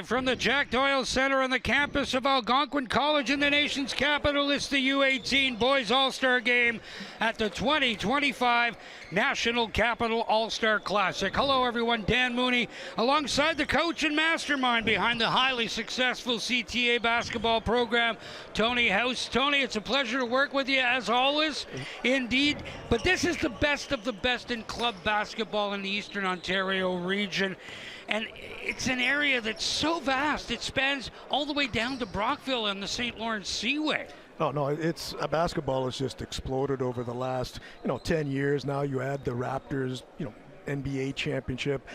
Live from the Jack Doyle Centre on the campus of Algonquin College in the nation's capital, it's the U-18 Boys All-Star Game at the 2025 National Capital All-Star Classic. Hello everyone, Dan Mooney alongside the coach and mastermind behind the highly successful CTA basketball program, Tony House. Tony, it's a pleasure to work with you as always, indeed. But this is the best of the best in club basketball in the Eastern Ontario region. And it's an area that's so vast. It spans all the way down to Brockville and the St. Lawrence Seaway. Oh, no, it's basketball has just exploded over the last, 10 years. Now you add the Raptors, NBA championship,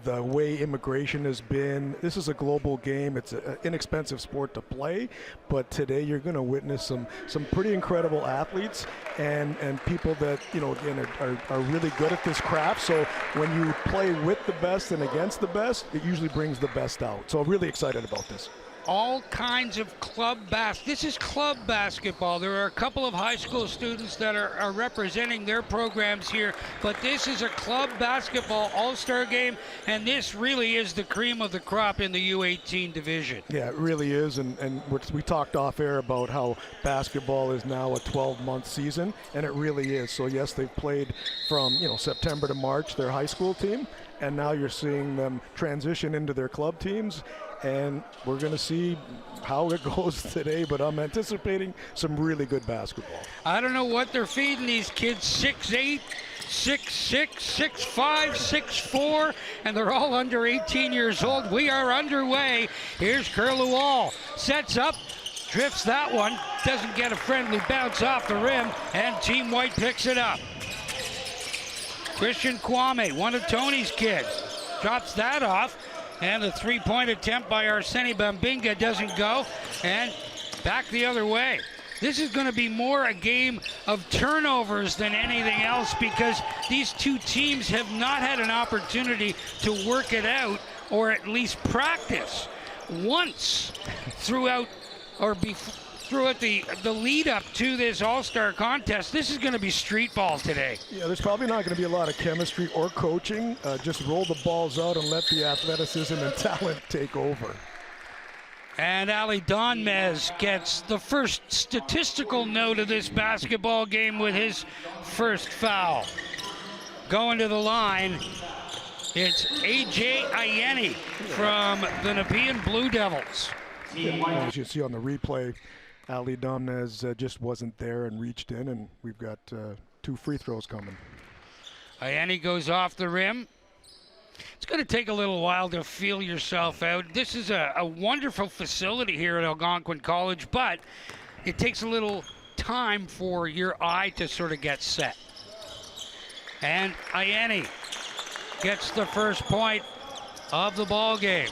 the way immigration has been. This is a global game. It's an inexpensive sport to play, but today you're going to witness some pretty incredible athletes and people that, again, are really good at this craft. So when you play with the best and against the best, it usually brings the best out. So I'm really excited about this. All kinds of this is club basketball. There are a couple of high school students that are representing their programs here, but this is a club basketball all-star game, and this really is the cream of the crop in the U-18 division. Yeah, it really is, and we talked off air about how basketball is now a 12-month season, and it really is. So yes, they've played from September to March, their high school team, and now you're seeing them transition into their club teams. And we're going to see how it goes today, but I'm anticipating some really good basketball. I don't know what they're feeding these kids, 6'8", 6'6", 6'5", 6'4", and they're all under 18 years old. We are underway. Here's Kerlewall, sets up, drifts that one, doesn't get a friendly bounce off the rim, and Team White picks it up. Christian Kwame, one of Tony's kids, drops that off. And the three-point attempt by Arsene Bambinga doesn't go, and back the other way. This is going to be more a game of turnovers than anything else because these two teams have not had an opportunity to work it out or at least practice once throughout the lead up to this all-star contest. This is going to be street ball today. Yeah, there's probably not going to be a lot of chemistry or coaching. Just roll the balls out and let the athleticism and talent take over. And Ali Donmez gets the first statistical note of this basketball game with his first foul. Going to the line, it's A.J. Ayeni from the Nepean Blue Devils. As you see on the replay, Ali Donmez just wasn't there and reached in, and we've got 2 free throws coming. Ayeni goes off the rim. It's going to take a little while to feel yourself out. This is a wonderful facility here at Algonquin College, but it takes a little time for your eye to sort of get set. And Ayeni gets the first point of the ball game.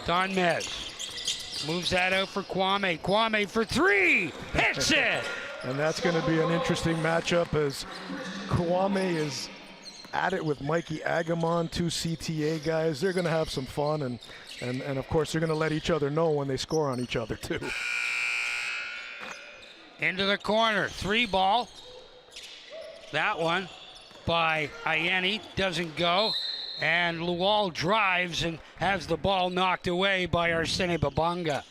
Donmez moves that out for Kwame. Kwame for 3, hits it! And that's going to be an interesting matchup as Kwame is at it with Mikey Agamon, 2 CTA guys. They're going to have some fun, and of course they're going to let each other know when they score on each other too. Into the corner, 3 ball. That one by Ayeni doesn't go. And Lual drives and has the ball knocked away by Arsene Bambinga.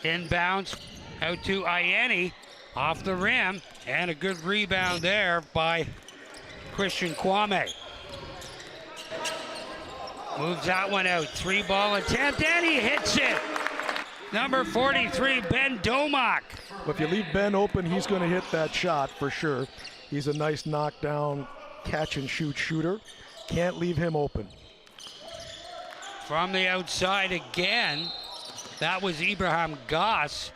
Inbounds out to Ayeni off the rim, and a good rebound there by Christian Kwame. Moves that one out, 3-ball attempt, and he hits it. Number 43, Ben Domak. Well, if you leave Ben open, he's going to hit that shot for sure. He's a nice knockdown, catch-and-shoot shooter. Can't leave him open. From the outside again, that was Ibrahim Goss.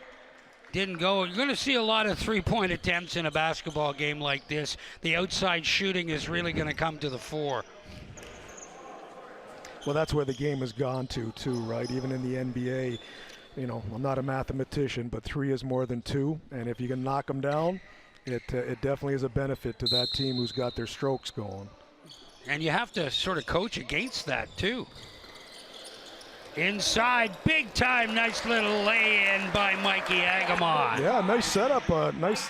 Didn't go. You're going to see a lot of three-point attempts in a basketball game like this. The outside shooting is really going to come to the fore. Well, that's where the game has gone to, too, right? Even in the NBA, I'm not a mathematician, but 3 is more than 2. And if you can knock them down, it definitely is a benefit to that team who's got their strokes going. And you have to sort of coach against that, too. Inside, big time, nice little lay-in by Mikey Agamon. Yeah, nice setup, nice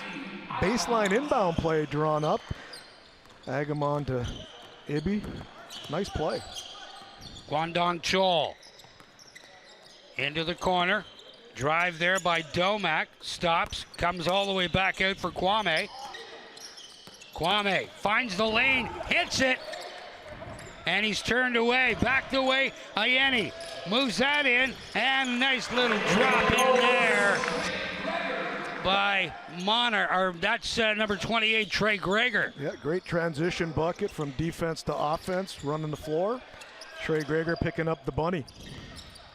baseline inbound play drawn up. Agamon to Ibby, nice play. Guangdong Chol into the corner. Drive there by Domak, stops, comes all the way back out for Kwame. Kwame finds the lane, hits it, and he's turned away, backed away. Ayeni moves that in, and nice little drop in there by that's number 28, Trey Greger. Yeah, great transition bucket from defense to offense, running the floor. Trey Greger picking up the bunny.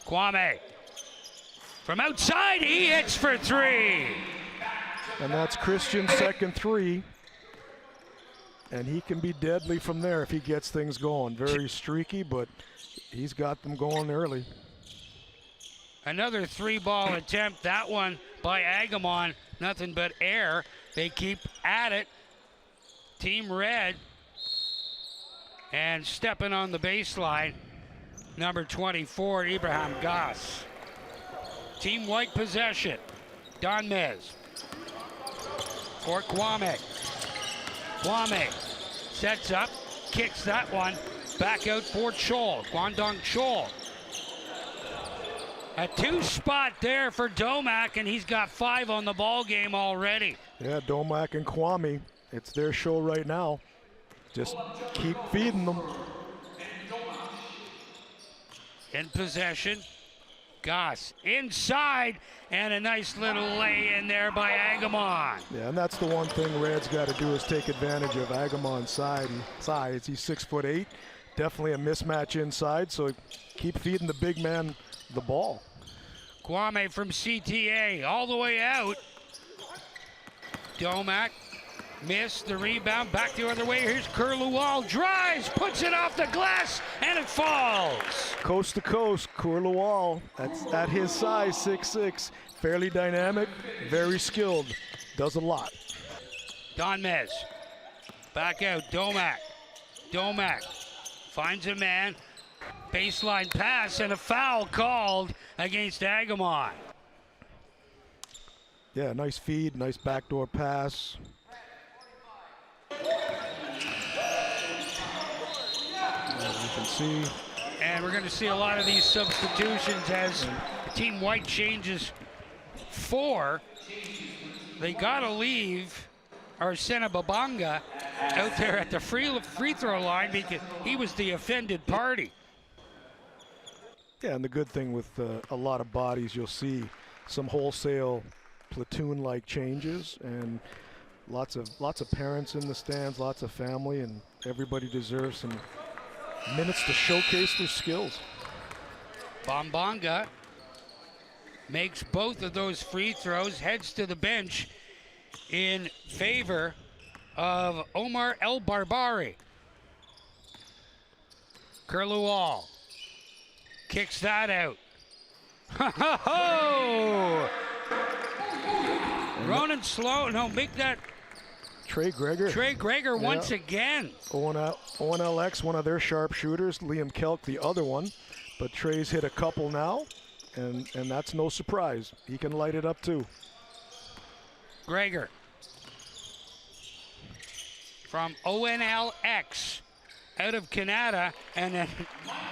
Kwame from outside, he hits for three. And that's Christian's second three. And he can be deadly from there if he gets things going. Very streaky, but he's got them going early. Another three-ball attempt, that one by Agamon, nothing but air. They keep at it. Team Red, and stepping on the baseline, number 24, Ibrahim Goss. Team White possession. Don Mez for Kwame. Kwame sets up, kicks that one, back out for Chol. Guangdong Chol. A two-spot there for Domak, and he's got 5 on the ball game already. Yeah, Domak and Kwame, it's their show right now. Just keep feeding them. In possession, Goss inside, and a nice little lay in there by Agamon. Yeah, and that's the one thing Red's got to do is take advantage of Agamon's size. He's 6'8", definitely a mismatch inside, so keep feeding the big man the ball. Kwame from CTA all the way out. Domak missed the rebound, back the other way. Here's Kurluwal, drives, puts it off the glass, and it falls. Coast to coast, Kurluwal, that's at his size, 6'6", fairly dynamic, very skilled, does a lot. Don Mez, back out, Domak. Domak finds a man, baseline pass, and a foul called against Agamon. Yeah, nice feed, nice backdoor pass. As you can see. And we're going to see a lot of these substitutions as Team White changes 4. They got to leave Arsena Babanga out there at the free throw line because he was the offended party. Yeah, and the good thing with a lot of bodies, you'll see some wholesale platoon-like changes, and lots of parents in the stands, lots of family, and everybody deserves some minutes to showcase their skills. Bambanga makes both of those free throws, heads to the bench in favor of Omar El Barbari. Kurluwal kicks that out. Ho-ho-ho! Ronan Sloan, no, make that. Trey Greger once again. ONLX, one of their sharp shooters. Liam Kelk, the other one. But Trey's hit a couple now, and that's no surprise. He can light it up too. Greger from ONLX out of Canada, and a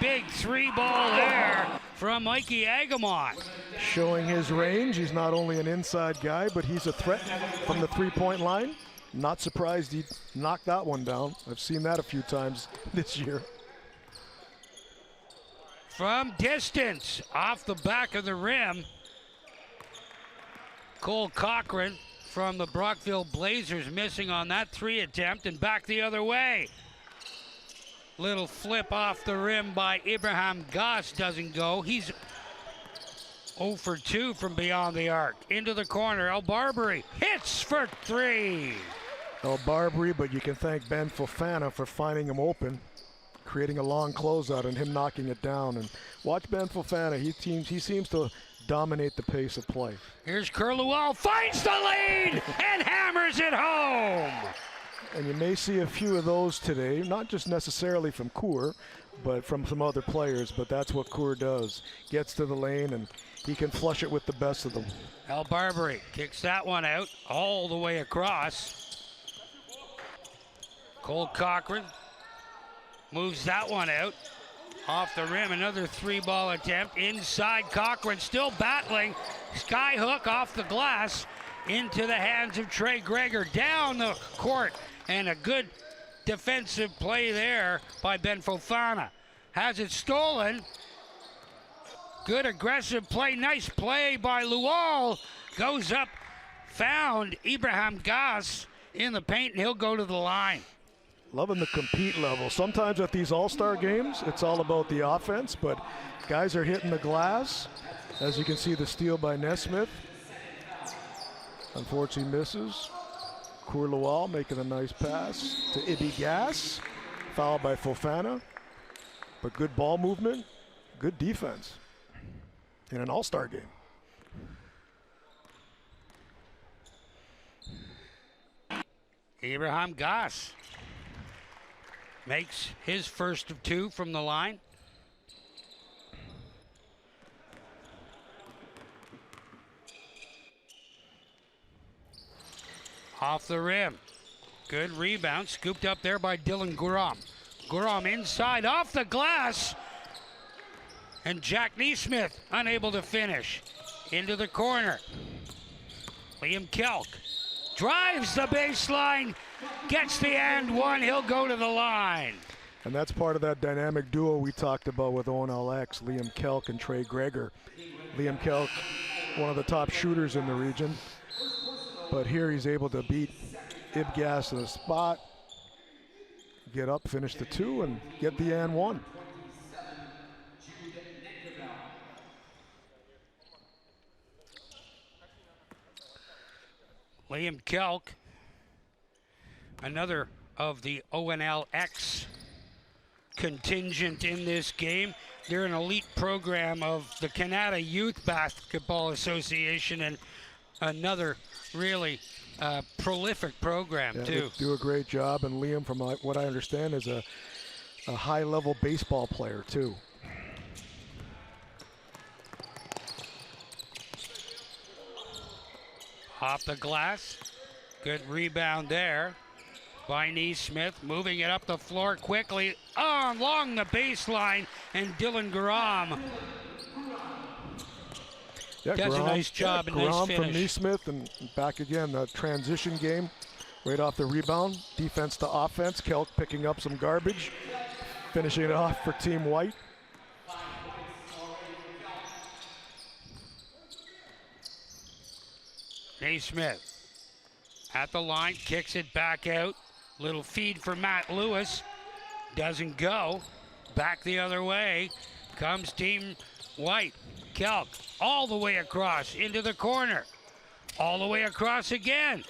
big 3-ball there from Mikey Agamon. Showing his range. He's not only an inside guy, but he's a threat from the three-point line. Not surprised he knocked that one down. I've seen that a few times this year. From distance, off the back of the rim, Cole Cochran from the Brockville Blazers missing on that 3 attempt, and back the other way. Little flip off the rim by Ibrahim Goss doesn't go. He's 0 for 2 from beyond the arc. Into the corner, El Barbary hits for 3. El Barbary, but you can thank Ben Fofana for finding him open, creating a long closeout and him knocking it down. And watch Ben Fofana, he seems to dominate the pace of play. Here's Kurluwal, finds the lead and hammers it home. And you may see a few of those today, not just necessarily from Coeur, but from some other players, but that's what Coeur does. Gets to the lane and he can flush it with the best of them. Al Barbary kicks that one out all the way across. Cole Cochran moves that one out. Off the rim, another 3-ball attempt. Inside, Cochran still battling. Skyhook off the glass into the hands of Trey Greger. Down the court, and a good defensive play there by Ben Fofana. Has it stolen. Good aggressive play. Nice play by Lual. Goes up, found Ibrahim Gass in the paint, and he'll go to the line. Loving the compete level. Sometimes at these all-star games, it's all about the offense, but guys are hitting the glass. As you can see, the steal by Nesmith. Unfortunately misses. Coeur Lual making a nice pass to Ibi Gass. Foul by Fofana. But good ball movement, good defense in an all-star game. Ibrahim Gass makes his first of 2 from the line. Off the rim. Good rebound. Scooped up there by Dylan Guram. Guram inside, off the glass. And Jack Neesmith unable to finish. Into the corner. Liam Kelk drives the baseline. Gets the and one. He'll go to the line. And that's part of that dynamic duo we talked about with ONLX, Liam Kelk and Trey Greger. Liam Kelk, one of the top shooters in the region. But here he's able to beat Ib Gass to the spot, get up, finish the 2, and get the and one. Liam Kelk, another of the ONLX contingent in this game. They're an elite program of the Canada Youth Basketball Association, and another really prolific program, too. They do a great job, and Liam, from what I understand, is a high-level baseball player, too. Off the glass. Good rebound there by Neesmith. Moving it up the floor quickly along the baseline, and Dylan Guram does a nice job and nice finish. From Neesmith, and back again, the transition game right off the rebound. Defense to offense. Kelk picking up some garbage, finishing it off for Team White. Neesmith at the line, kicks it back out. Little feed for Matt Lewis. Doesn't go. Back the other way comes Team White. Kelk all the way across into the corner. All the way across again.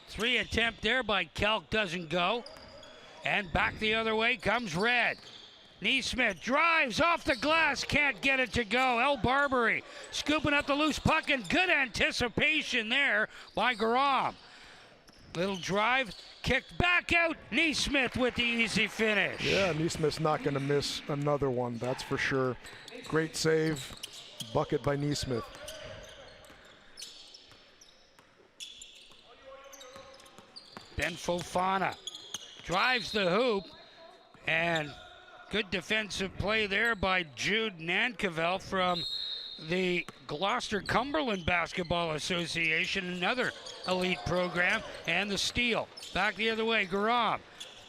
3 attempt there by Kelk, doesn't go. And back the other way comes Red. Neesmith drives off the glass, can't get it to go. El Barbary scooping up the loose puck, and good anticipation there by Guram. Little drive, kicked back out. Neesmith with the easy finish. Yeah, Neesmith's not going to miss another one, that's for sure. Great save, bucket by Neesmith. Ben Fofana drives the hoop, and good defensive play there by Jude Nankerville from the Gloucester-Cumberland Basketball Association, another elite program, and the steal. Back the other way, Guram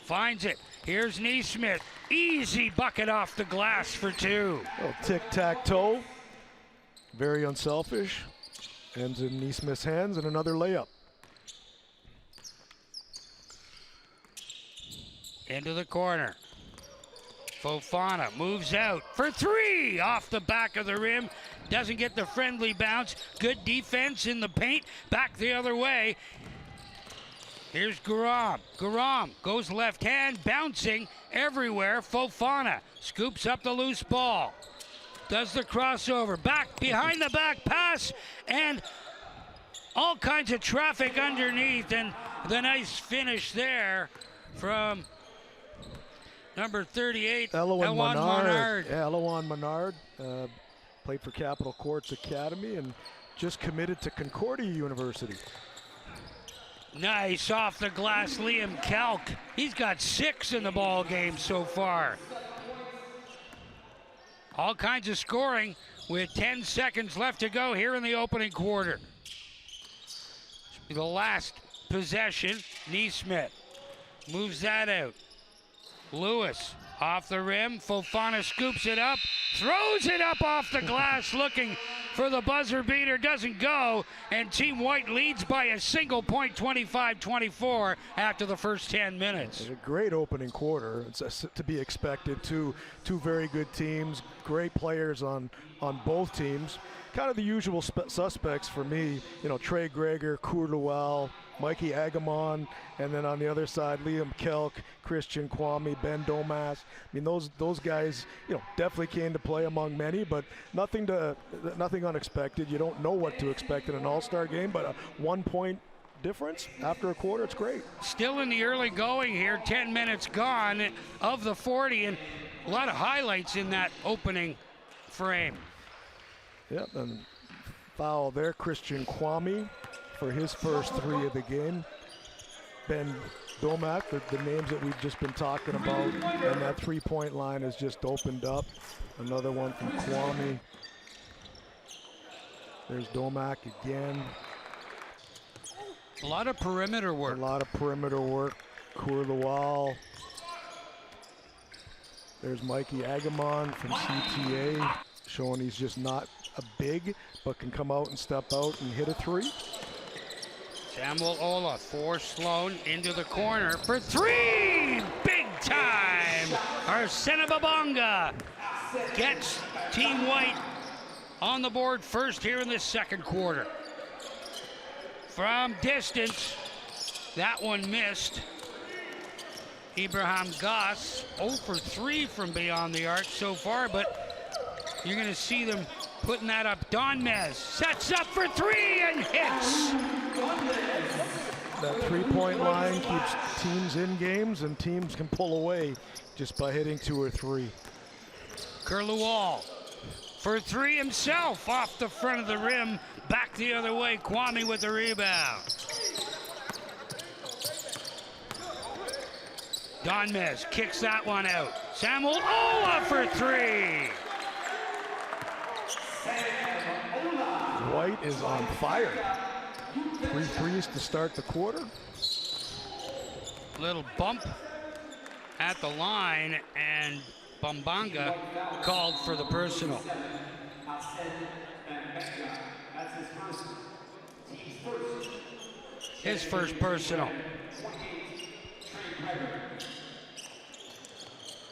finds it. Here's Neesmith. Easy bucket off the glass for 2. Oh, tic-tac-toe. Very unselfish. Ends in Neesmith's hands, and another layup. Into the corner. Fofana moves out for 3 off the back of the rim. Doesn't get the friendly bounce. Good defense in the paint. Back the other way. Here's Guram. Guram goes left hand, bouncing everywhere. Fofana scoops up the loose ball. Does the crossover. Back behind the back pass, and all kinds of traffic underneath, and the nice finish there from Number 38, Elwan Menard. Yeah, Elwan Menard played for Capital Courts Academy and just committed to Concordia University. Nice off the glass, Liam Kelk. He's got 6 in the ball game so far. All kinds of scoring with 10 seconds left to go here in the opening quarter. The last possession, Neesmith moves that out. Lewis off the rim, Fofana scoops it up, throws it up off the glass, looking for the buzzer beater, doesn't go, and Team White leads by a single point, 25-24 after the first 10 minutes. It's a great opening quarter. It's to be expected. Two very good teams, great players on both teams. Kind of the usual suspects for me, you know, Trey Greger, Courlewell, Mikey Agamon, and then on the other side, Liam Kelk, Christian Kwame, Ben Domas. I mean, those guys, you know, definitely came to play among many, but nothing unexpected. You don't know what to expect in an all-star game, but a 1-point difference after a quarter, it's great. Still in the early going here, 10 minutes gone of the 40, and a lot of highlights in that opening frame. Yep, and foul there, Christian Kwame for his first 3 of the game. Ben Domak, the names that we've just been talking about, and that 3-point line has just opened up. Another one from Kwame. There's Domak again. A lot of perimeter work. A lot of perimeter work. Courlewell. There's Mikey Agamon from CTA, showing he's just not a big, but can come out and step out and hit a 3. Samuel Ola forced Sloan into the corner for 3! Big time! Arsena Babonga gets Team White on the board first here in this second quarter. From distance, that one missed. Ibrahim Goss 0 for 3 from beyond the arc so far, but you're going to see them putting that up. Don Mez sets up for 3 and hits. That 3-point line keeps teams in games, and teams can pull away just by hitting 2 or 3. Kurluwal for 3 himself off the front of the rim, back the other way. Kwame with the rebound. Don Mez kicks that one out. Samuel Ola for 3. White is on fire. 3 threes to start the quarter. Little bump at the line, and Bambanga called for the personal. His first personal.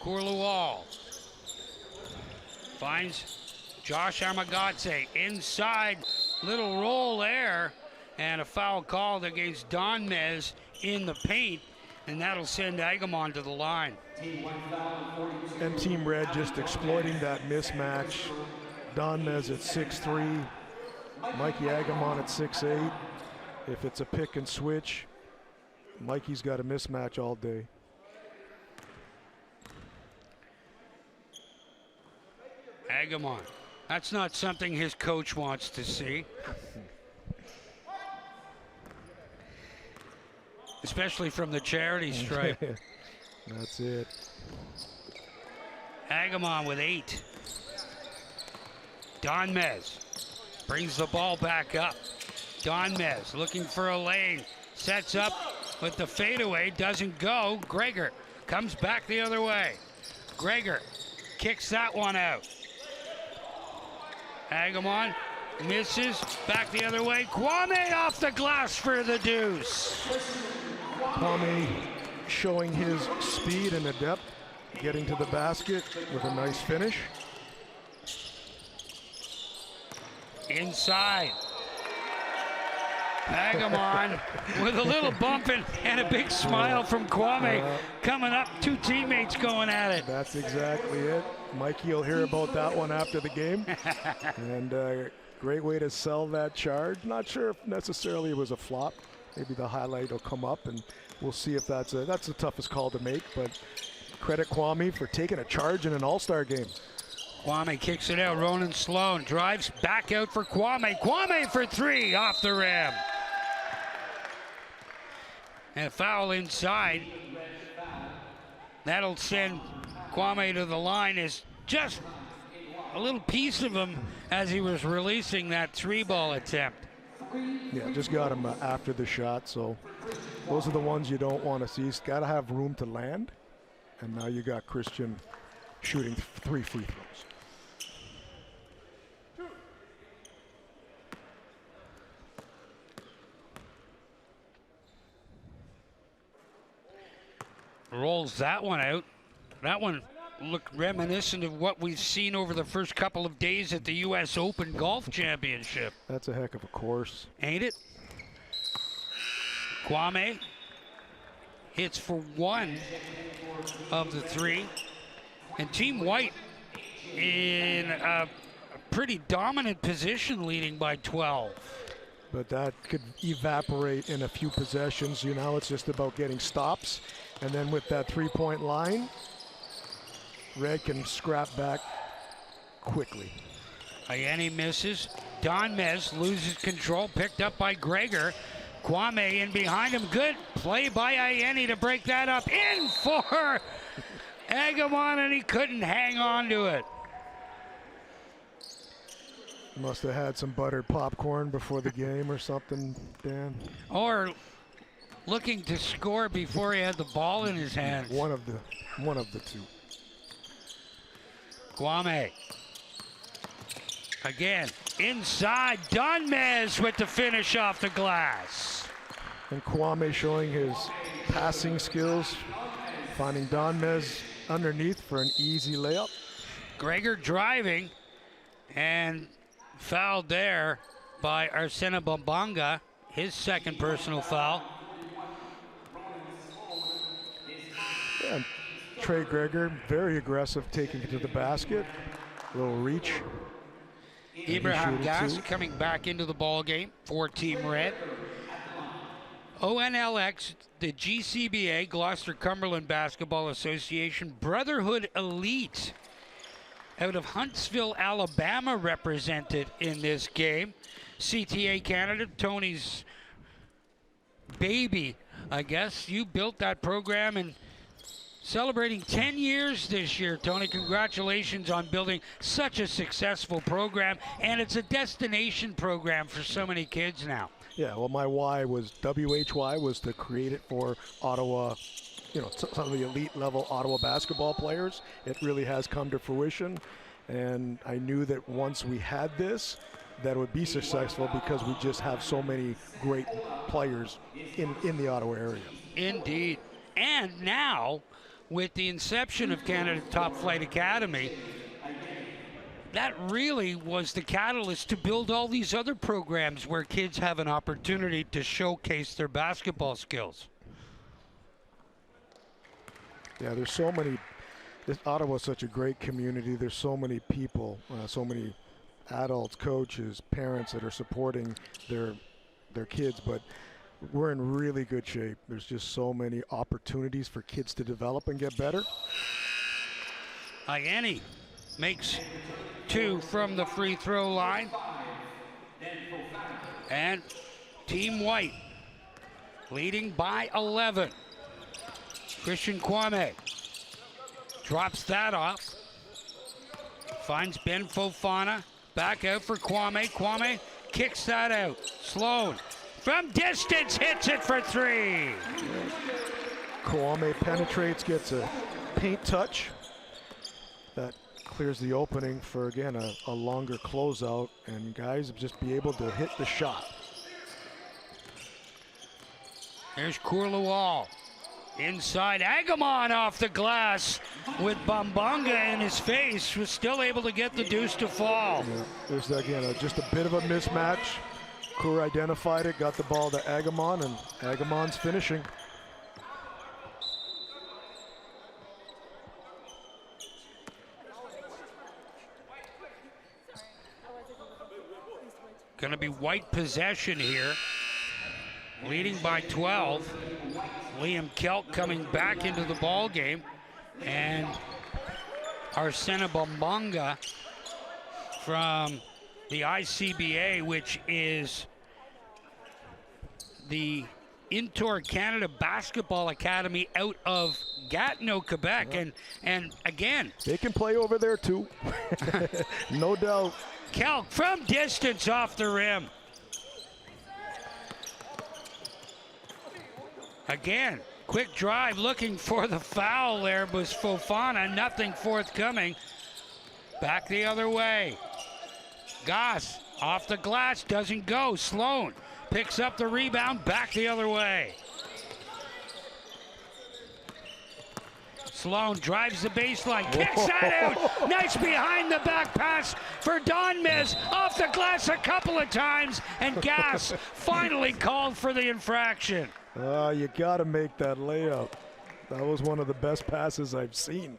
Courlewall finds Josh Amagatse inside, little roll there, and a foul called against Don Mez in the paint, and that'll send Agamon to the line. And Team Red just exploiting that mismatch. Don Mez at 6'3", Mikey Agamon at 6'8". If it's a pick and switch, Mikey's got a mismatch all day. Agamon, that's not something his coach wants to see. Especially from the charity stripe. That's it. Agamon with 8. Don Mez brings the ball back up. Don Mez looking for a lane. Sets up with the fadeaway. Doesn't go. Greger comes back the other way. Greger kicks that one out. Agamon misses. Back the other way. Kwame off the glass for the deuce. Kwame showing his speed and adept, getting to the basket with a nice finish. Inside. Agamon with a little bump and a big smile from Kwame coming up. 2 teammates going at it. That's exactly it. Mikey will hear about that one after the game. And great way to sell that charge. Not sure if necessarily it was a flop. Maybe the highlight will come up, and we'll see if that's the toughest call to make. But credit Kwame for taking a charge in an all-star game. Kwame kicks it out. Ronan Sloan drives back out for Kwame. Kwame for three off the rim. And a foul inside. That'll send Kwame to the line. Is just a little piece of him as he was releasing that three-ball attempt. Yeah, just got him after the shot. So those are the ones you don't want to see. He's got to have room to land. And now you got Christian shooting 3 free throws. Rolls that one out. That one looked reminiscent of what we've seen over the first couple of days at the U.S. Open Golf Championship. That's a heck of a course. Ain't it? Kwame hits for one of the three. And Team White in a pretty dominant position, leading by 12. But that could evaporate in a few possessions. You know, it's just about getting stops. And then with that three-point line, Red can scrap back quickly. Ayeni misses. Don Mez loses control, picked up by Gregor. Kwame in behind him. Good play by Ayeni to break that up. In for Agamon, and he couldn't hang on to it. Must have had some buttered popcorn before the game or something, Dan. Or looking to score before he had the ball in his hands. One of the two. Kwame. Again, inside. Donmez with the finish off the glass. And Kwame showing his passing skills, finding Donmez underneath for an easy layup. Gregor driving and fouled there by Arsena Bombanga, his second personal foul. And Trey Gregor, very aggressive, taking it to the basket. Little reach. Ibrahim Gass coming back into the ball game for Team Red. ONLX, the GCBA, Gloucester Cumberland Basketball Association Brotherhood Elite out of Huntsville, Alabama, represented in this game. CTA Canada, Tony's baby, I guess. You built that program and celebrating 10 years this year, Tony. Congratulations on building such a successful program, and it's a destination program for so many kids now. Yeah, well, my WHY was to create it for Ottawa, you know, some of the elite level Ottawa basketball players. It really has come to fruition, and I knew that once we had this, that it would be successful because we just have so many great players in the Ottawa area. Indeed. And now, with the inception of Canada Top Flight Academy, that really was the catalyst to build all these other programs where kids have an opportunity to showcase their basketball skills. Yeah, there's so many. Ottawa's such a great community. There's so many people, so many adults, coaches, parents that are supporting their kids, but we're in really good shape. There's just so many opportunities for kids to develop and get better. Ayeni makes two from the free throw line. And Team White leading by 11. Christian Kwame drops that off. Finds Ben Fofana. Back out for Kwame. Kwame kicks that out. Sloan from distance hits it for three. Kwame penetrates, gets a paint touch. That clears the opening for, again, a longer closeout, and guys just be able to hit the shot. There's Courlewall. Inside, Agamon off the glass with Bombanga in his face, was still able to get the deuce to fall. Yeah, there's, again, just a bit of a mismatch. Cour identified it, got the ball to Agamon, and Agamon's finishing. Going to be White possession here, leading by 12. Liam Kelk coming back into the ball game. And Arsena Bombonga from the ICBA, which is the Intour Canada Basketball Academy out of Gatineau, Quebec. Yeah. And again, they can play over there too. No doubt. Kelk from distance off the rim. Again, quick drive looking for the foul there was Fofana, nothing forthcoming. Back the other way. Goss off the glass, doesn't go. Sloan picks up the rebound, back the other way. Sloan drives the baseline, kicks that out. Nice behind the back pass for Donmez. Off the glass a couple of times, and Gass finally called for the infraction. You got to make that layup. That was one of the best passes I've seen.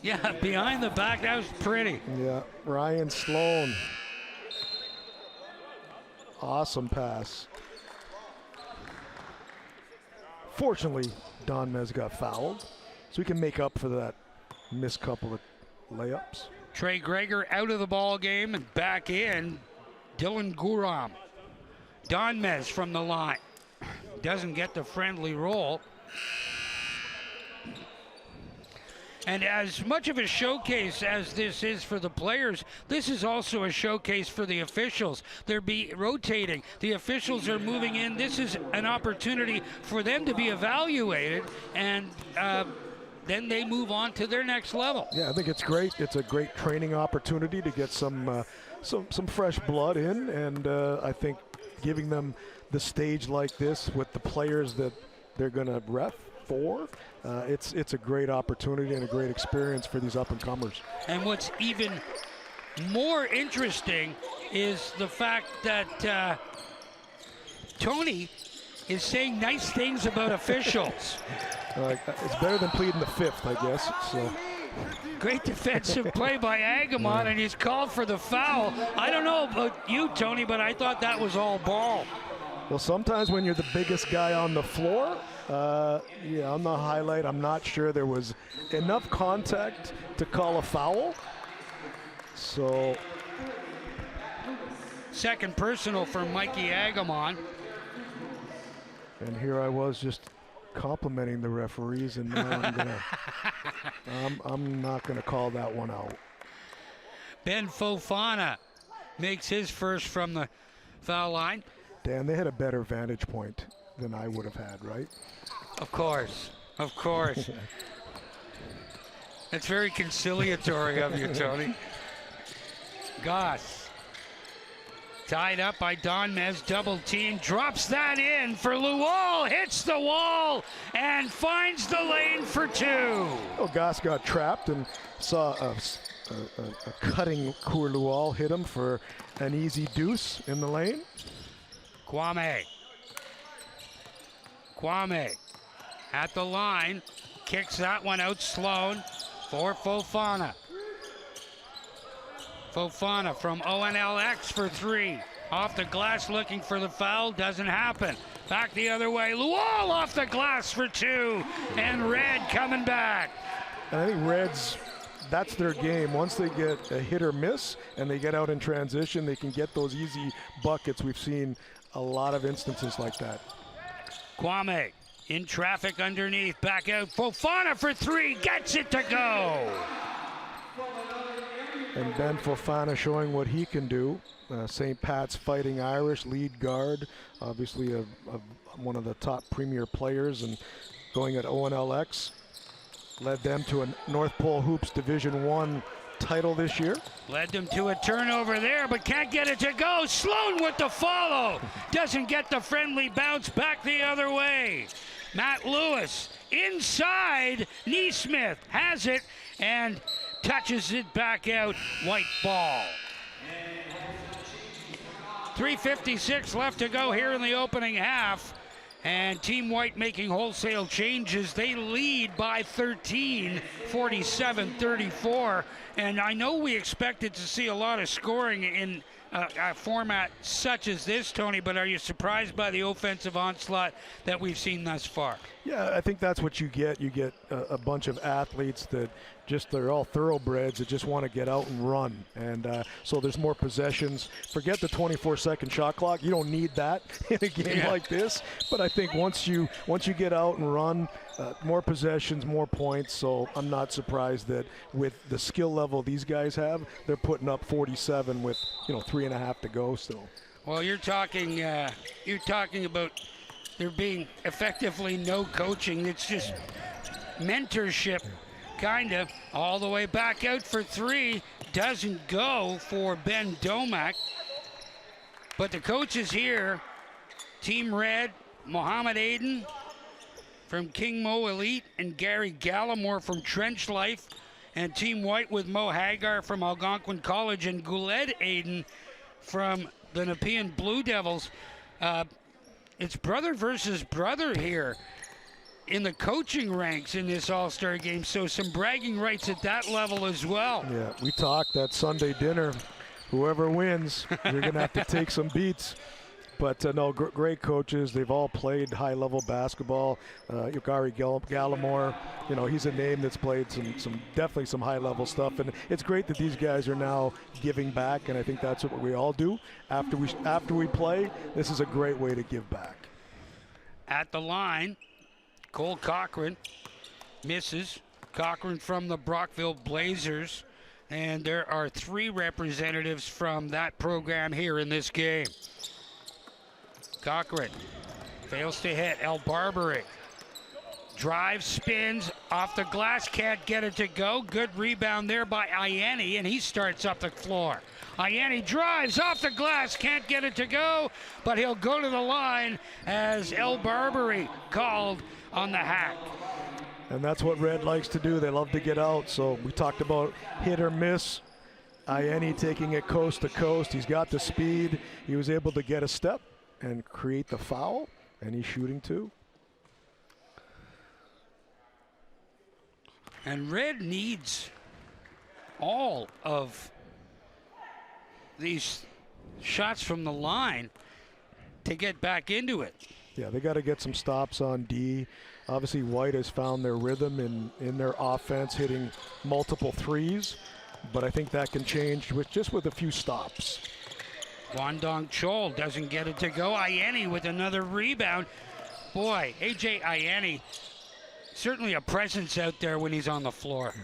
Yeah, behind the back, that was pretty. Yeah, Ryan Sloan. Awesome pass. Fortunately, Donmez got fouled, so we can make up for that missed couple of layups. Trey Greger out of the ball game and back in. Dylan Guram. Donmez from the line. Doesn't get the friendly roll. And as much of a showcase as this is for the players, this is also a showcase for the officials. They're rotating. The officials are moving in. This is an opportunity for them to be evaluated, and then they move on to their next level. Yeah, I think it's great. It's a great training opportunity to get some fresh blood in, and I think giving them the stage like this with the players that they're going to ref for, it's a great opportunity and a great experience for these up-and-comers. And what's even more interesting is the fact that Tony is saying nice things about officials. It's better than pleading the fifth, I guess. So. Great defensive play by Agamon, and he's called for the foul. I don't know about you, Tony, but I thought that was all ball. Well, sometimes when you're the biggest guy on the floor, on the highlight, I'm not sure there was enough contact to call a foul. So. Second personal for Mikey Agamon. And here I was just complimenting the referees, and now I'm not gonna call that one out. Ben Fofana makes his first from the foul line. Dan, they had a better vantage point than I would have had, right? Of course, of course. That's very conciliatory of you, Tony. Goss. Tied up by Donmez, double team, drops that in for Luol, hits the wall, and finds the lane for two. Well, Goss got trapped and saw a cutting Coeur Luol hit him for an easy deuce in the lane. Kwame at the line, kicks that one out. Sloan for Fofana. Fofana from ONLX for three. Off the glass looking for the foul, doesn't happen. Back the other way, Luol off the glass for two, and Red coming back. And I think Reds, that's their game. Once they get a hit or miss and they get out in transition, they can get those easy buckets. We've seen a lot of instances like that. Kwame in traffic underneath, back out. Fofana for three, gets it to go. And Ben Fofana showing what he can do. St. Pat's Fighting Irish, lead guard, obviously one of the top premier players, and going at ONLX. Led them to a North Pole Hoops Division I title this year. Led them to a turnover there, but can't get it to go. Sloan with the follow. Doesn't get the friendly bounce, back the other way. Matt Lewis inside. Neesmith has it and touches it back out. White ball. 3:56 left to go here in the opening half. And Team White making wholesale changes. They lead by 13, 47-34. And I know we expected to see a lot of scoring in a format such as this, Tony, but are you surprised by the offensive onslaught that we've seen thus far? Yeah, I think that's what you get. You get a bunch of athletes that they're all thoroughbreds that just want to get out and run. And so there's more possessions. Forget the 24-second shot clock. You don't need that in a game like this. But I think once you get out and run, more possessions, more points. So I'm not surprised that with the skill level these guys have, they're putting up 47 with 3.5 to go still. Well, you're talking about there being effectively no coaching. It's just mentorship, kind of. All the way back out for three. Doesn't go for Ben Domak. But the coaches here, Team Red, Mohammed Aiden from King Mo Elite, and Gary Gallimore from Trench Life, and Team White with Mo Hagar from Algonquin College, and Guled Aiden from the Nepean Blue Devils. It's brother versus brother here in the coaching ranks in this All-Star game, so some bragging rights at that level as well. Yeah, we talked that Sunday dinner. Whoever wins, you're going to have to take some beats. But no, great coaches. They've all played high-level basketball. Gary Gallimore, he's a name that's played definitely some high-level stuff. And it's great that these guys are now giving back, and I think that's what we all do. After we play, this is a great way to give back. At the line, Cole Cochran misses. Cochran from the Brockville Blazers. And there are 3 representatives from that program here in this game. Cochran fails to hit. El Barbary drives, spins off the glass, can't get it to go. Good rebound there by Ianni, and he starts up the floor. Ianni drives off the glass, can't get it to go, but he'll go to the line as El Barbary called on the hack. And that's what Red likes to do. They love to get out. So we talked about hit or miss. Ianni taking it coast to coast. He's got the speed. He was able to get a step and create the foul, and he's shooting too. And Red needs all of these shots from the line to get back into it. Yeah, they got to get some stops on D. Obviously, White has found their rhythm in their offense, hitting multiple threes, but I think that can change with a few stops. Guangdong Chol doesn't get it to go. Ianni with another rebound. Boy, AJ Ianni, certainly a presence out there when he's on the floor.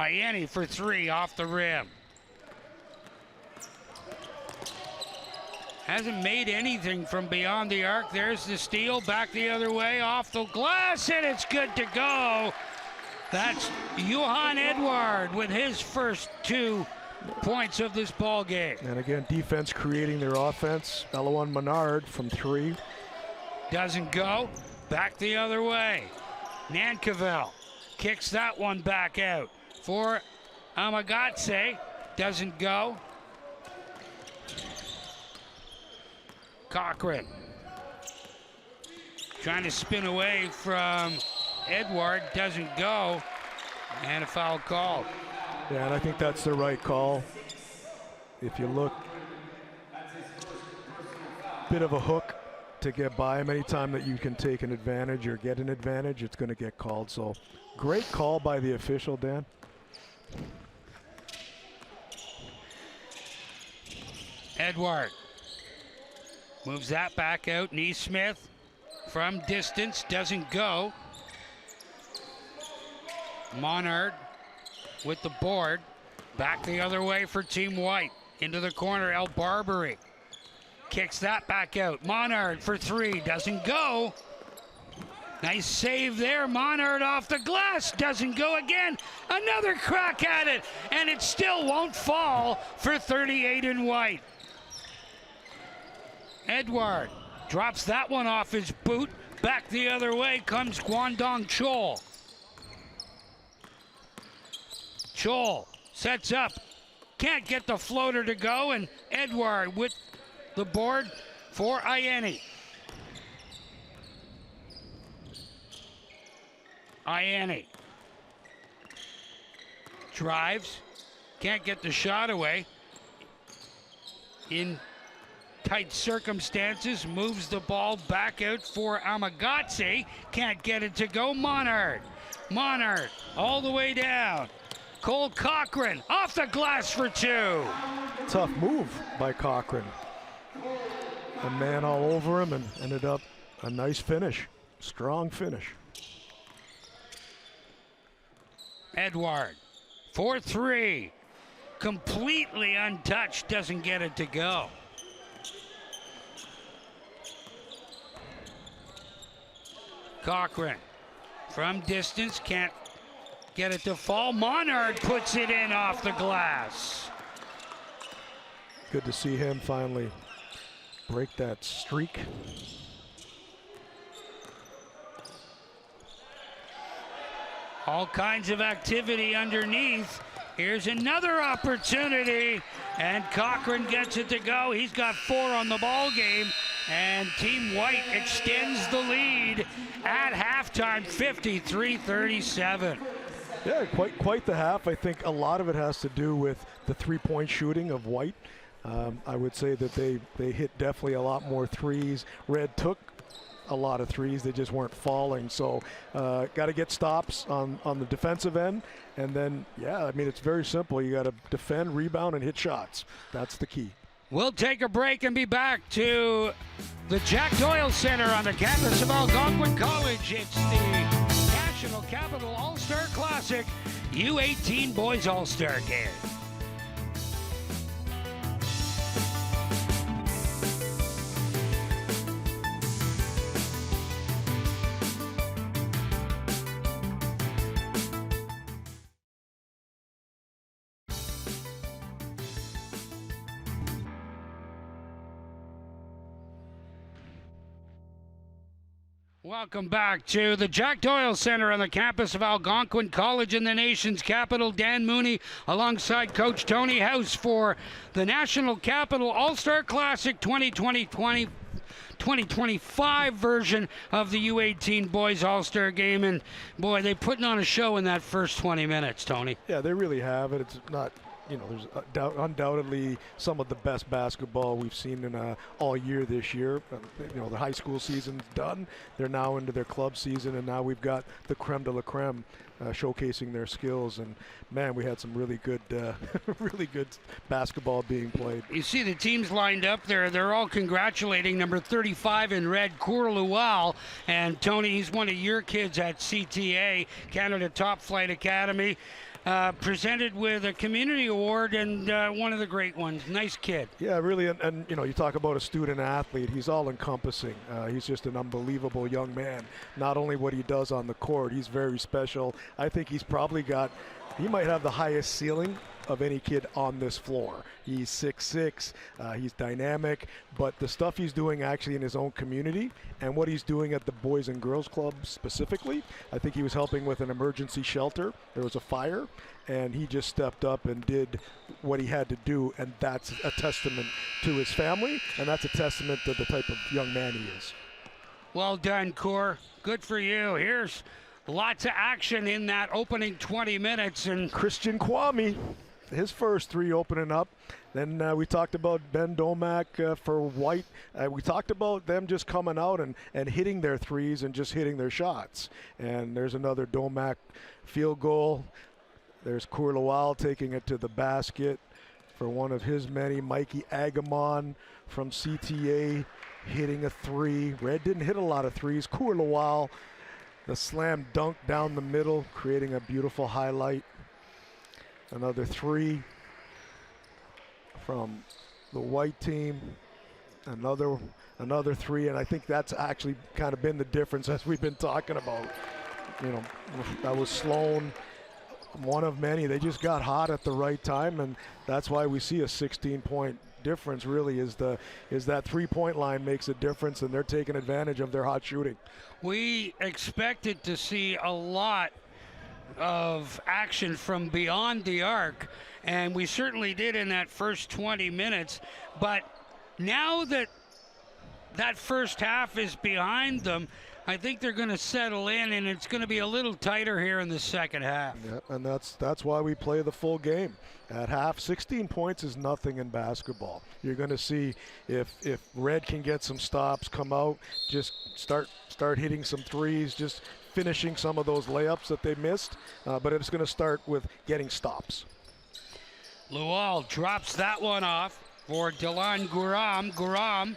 Ianni for 3 off the rim. Hasn't made anything from beyond the arc. There's the steal, back the other way, off the glass, and it's good to go. That's Johan Edward with his first 2 points of this ball game. And again, defense creating their offense. Eloan Menard from 3. Doesn't go. Back the other way. Nankerville kicks that one back out for Amagatse. Doesn't go. Cochran trying to spin away from Edward. Doesn't go. And a foul called. Yeah, and I think that's the right call. If you look, bit of a hook to get by him. Anytime that you can take an advantage or get an advantage, it's going to get called. So great call by the official, Dan. Edward moves that back out. Neesmith from distance doesn't go. Monard with the board. Back the other way for Team White. Into the corner, El Barbary. Kicks that back out. Monard for 3, doesn't go. Nice save there. Monard off the glass, doesn't go again. Another crack at it, and it still won't fall for 38 in White. Edward drops that one off his boot. Back the other way comes Guangdong Chol. Chol sets up, can't get the floater to go, and Edward with the board for Ianni. Ianni drives, can't get the shot away. In tight circumstances, moves the ball back out for Amagatse. Can't get it to go. Monard all the way down. Cole Cochran off the glass for two. Tough move by Cochran. A man all over him and ended up a nice finish. Strong finish. Edward, 4-3. Completely untouched, doesn't get it to go. Cochran from distance, can't get it to fall. Monard puts it in off the glass. Good to see him finally break that streak. All kinds of activity underneath. Here's another opportunity, and Cochran gets it to go. He's got 4 on the ball game, and Team White extends the lead at halftime, 53-37. Yeah, quite the half. I think a lot of it has to do with the three-point shooting of White. I would say that they hit definitely a lot more threes. Red took a lot of threes, they just weren't falling. So got to get stops on the defensive end, and then yeah, I mean, it's very simple. You got to defend, rebound, and hit shots. That's the key. We'll take a break and be back to the Jack Doyle Centre on the campus of Algonquin College. It's the National Capital All-Star Classic U-18 Boys All-Star Game. Welcome back to the Jack Doyle Centre on the campus of Algonquin College in the nation's capital. Dan Mooney alongside Coach Tony House for the National Capital All-Star Classic 2025 version of the U-18 Boys All-Star Game. And boy, they're putting on a show in that first 20 minutes, Tony. Yeah, they really have it. It's not, you know, there's undoubtedly some of the best basketball we've seen in all year this year. You know, the high school season's done. They're now into their club season, and now we've got the creme de la creme showcasing their skills. And man, we had some really good, really good basketball being played. You see the teams lined up there. They're all congratulating number 35 in red, Coeur Lual. And Tony, he's one of your kids at CTA, Canada Top Flight Academy. Presented with a community award, and one of the great ones. Nice kid. Yeah, really, and you know, you talk about a student athlete. He's all encompassing. He's just an unbelievable young man. Not only what he does on the court, he's very special. I think he's probably he might have the highest ceiling of any kid on this floor. He's 6'6", he's dynamic, but the stuff he's doing actually in his own community and what he's doing at the Boys and Girls Club specifically, I think he was helping with an emergency shelter. There was a fire, and he just stepped up and did what he had to do, and that's a testament to his family, and that's a testament to the type of young man he is. Well done, Coeur. Good for you. Here's lots of action in that opening 20 minutes. And Christian Kwame, his first three opening up. Then we talked about Ben Domack for White. We talked about them just coming out and hitting their threes and just hitting their shots. And there's another Domack field goal. There's Coeur Lual taking it to the basket for one of his many. Mikey Agamon from CTA hitting a three. Red didn't hit a lot of threes. Coeur Lual, the slam dunk down the middle, creating a beautiful highlight. Another three from the White team. Another three, and I think that's actually kind of been the difference as we've been talking about. You know, that was Sloan, one of many. They just got hot at the right time, and that's why we see a 16-point difference. Really, is that three-point line makes a difference, and they're taking advantage of their hot shooting. We expected to see a lot of action from beyond the arc, and we certainly did in that first 20 minutes. But now that first half is behind them, I think they're going to settle in, and it's going to be a little tighter here in the second half. Yeah, and that's why we play the full game. At half, 16 points is nothing in basketball. You're going to see if Red can get some stops, come out, just start hitting some threes, just finishing some of those layups that they missed. But it's going to start with getting stops. Lual drops that one off for Dylan Guram. Guram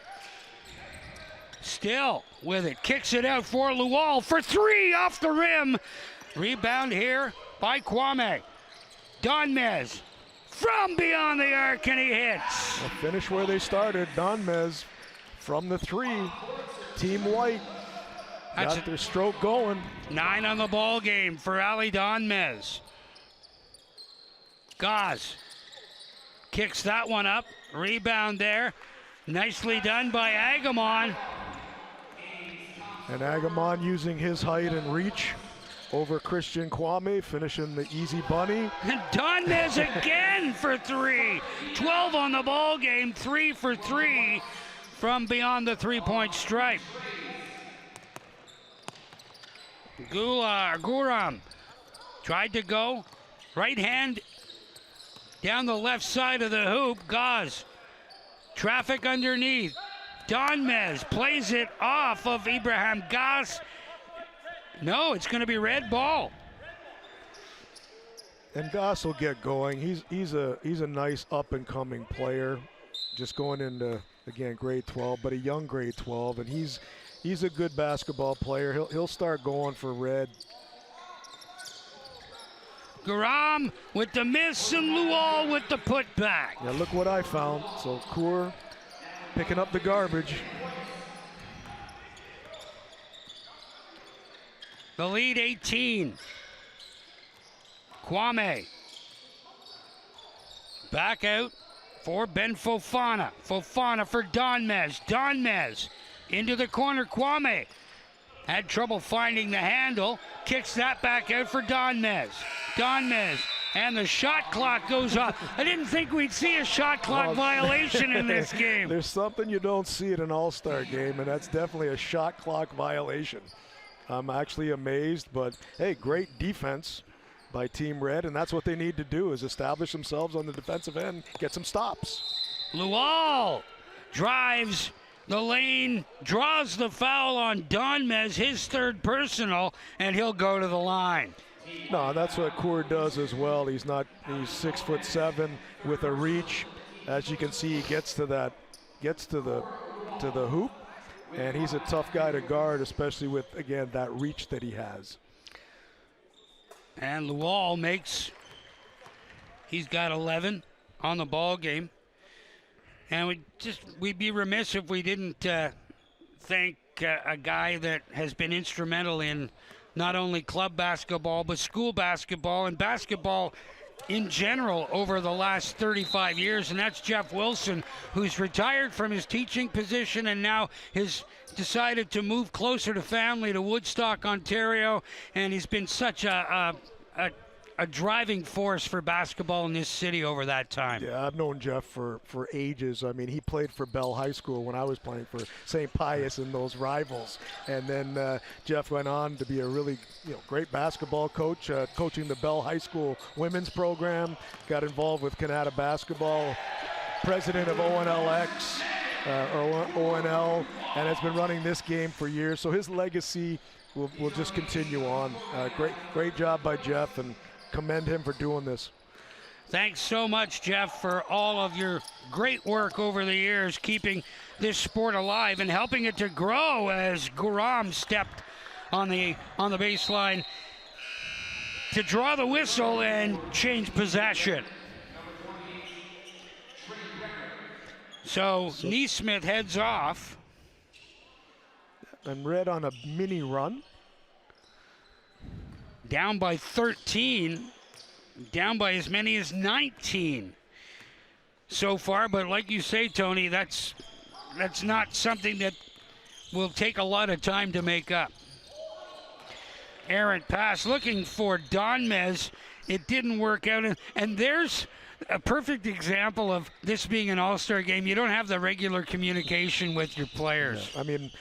still with it, kicks it out for Lual for three off the rim. Rebound here by Kwame. Donmez from beyond the arc, and he hits. A finish where they started. Donmez from the three. Team White got their stroke going. 9 on the ball game for Ali Donmez. Gaz kicks that one up. Rebound there. Nicely done by Agamon. And Agamon using his height and reach over Christian Kwame, finishing the easy bunny. And Donmez again for three. 12 on the ball game, 3 for 3 from beyond the three-point stripe. Guram tried to go. Right hand down the left side of the hoop. Gaz. Traffic underneath. Donmez plays it off of Ibrahim Gaz. No, it's going to be red ball. And Goss will get going. He's a nice up-and-coming player, just going into, again, grade 12, but a young grade 12, and he's a good basketball player. He'll start going for Red. Guram with the miss and Lual with the putback. Yeah, look what I found. So Kaur picking up the garbage. The lead 18. Kwame. Back out for Ben Fofana. Fofana for Donmez. Donmez into the corner. Kwame had trouble finding the handle. Kicks that back out for Donmez. Donmez. And the shot clock goes off. I didn't think we'd see a shot clock violation in this game. There's something you don't see at an all-star game, and that's definitely a shot clock violation. I'm actually amazed, but hey, great defense by Team Red, and that's what they need to do, is establish themselves on the defensive end, get some stops. Lual drives the lane, draws the foul on Donmez, his third personal, and he'll go to the line. No, that's what Kaur does as well. He's 6'7" with a reach. As you can see, he gets to the hoop, and he's a tough guy to guard, especially with, again, that reach that he has. And Lual he's got 11 on the ball game. And we'd be remiss if we didn't thank a guy that has been instrumental in not only club basketball, but school basketball and basketball in general over the last 35 years, and that's Jeff Wilson, who's retired from his teaching position and now has decided to move closer to family to Woodstock, Ontario, and he's been such a driving force for basketball in this city over that time. Yeah, I've known Jeff for ages. I mean, he played for Bell High School when I was playing for St. Pius and those rivals. And then Jeff went on to be a really great basketball coach, coaching the Bell High School women's program, got involved with Canada basketball, president of ONLX, or ONL, and has been running this game for years. So his legacy will just continue on. Great job by Jeff, and commend him for doing this. Thanks so much, Jeff, for all of your great work over the years, keeping this sport alive and helping it to grow as Guram stepped on the baseline to draw the whistle and change possession. So Neesmith heads off. And Red on a mini run. Down by 13, down by as many as 19 so far. But like you say, Tony, that's not something that will take a lot of time to make up. Errant pass looking for Donmez. It didn't work out. And there's a perfect example of this being an all-star game. You don't have the regular communication with your players. Yeah, I mean,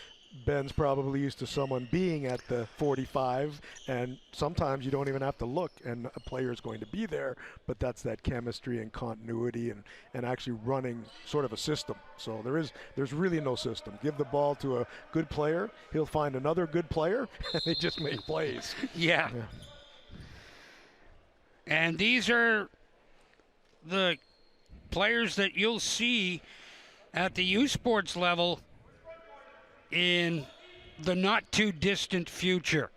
Ben's probably used to someone being at the 45, and sometimes you don't even have to look, and a player is going to be there, but that's that chemistry and continuity and actually running sort of a system. So there's really no system. Give the ball to a good player, he'll find another good player, and they just make plays. Yeah. And these are the players that you'll see at the U Sports level in the not too distant future.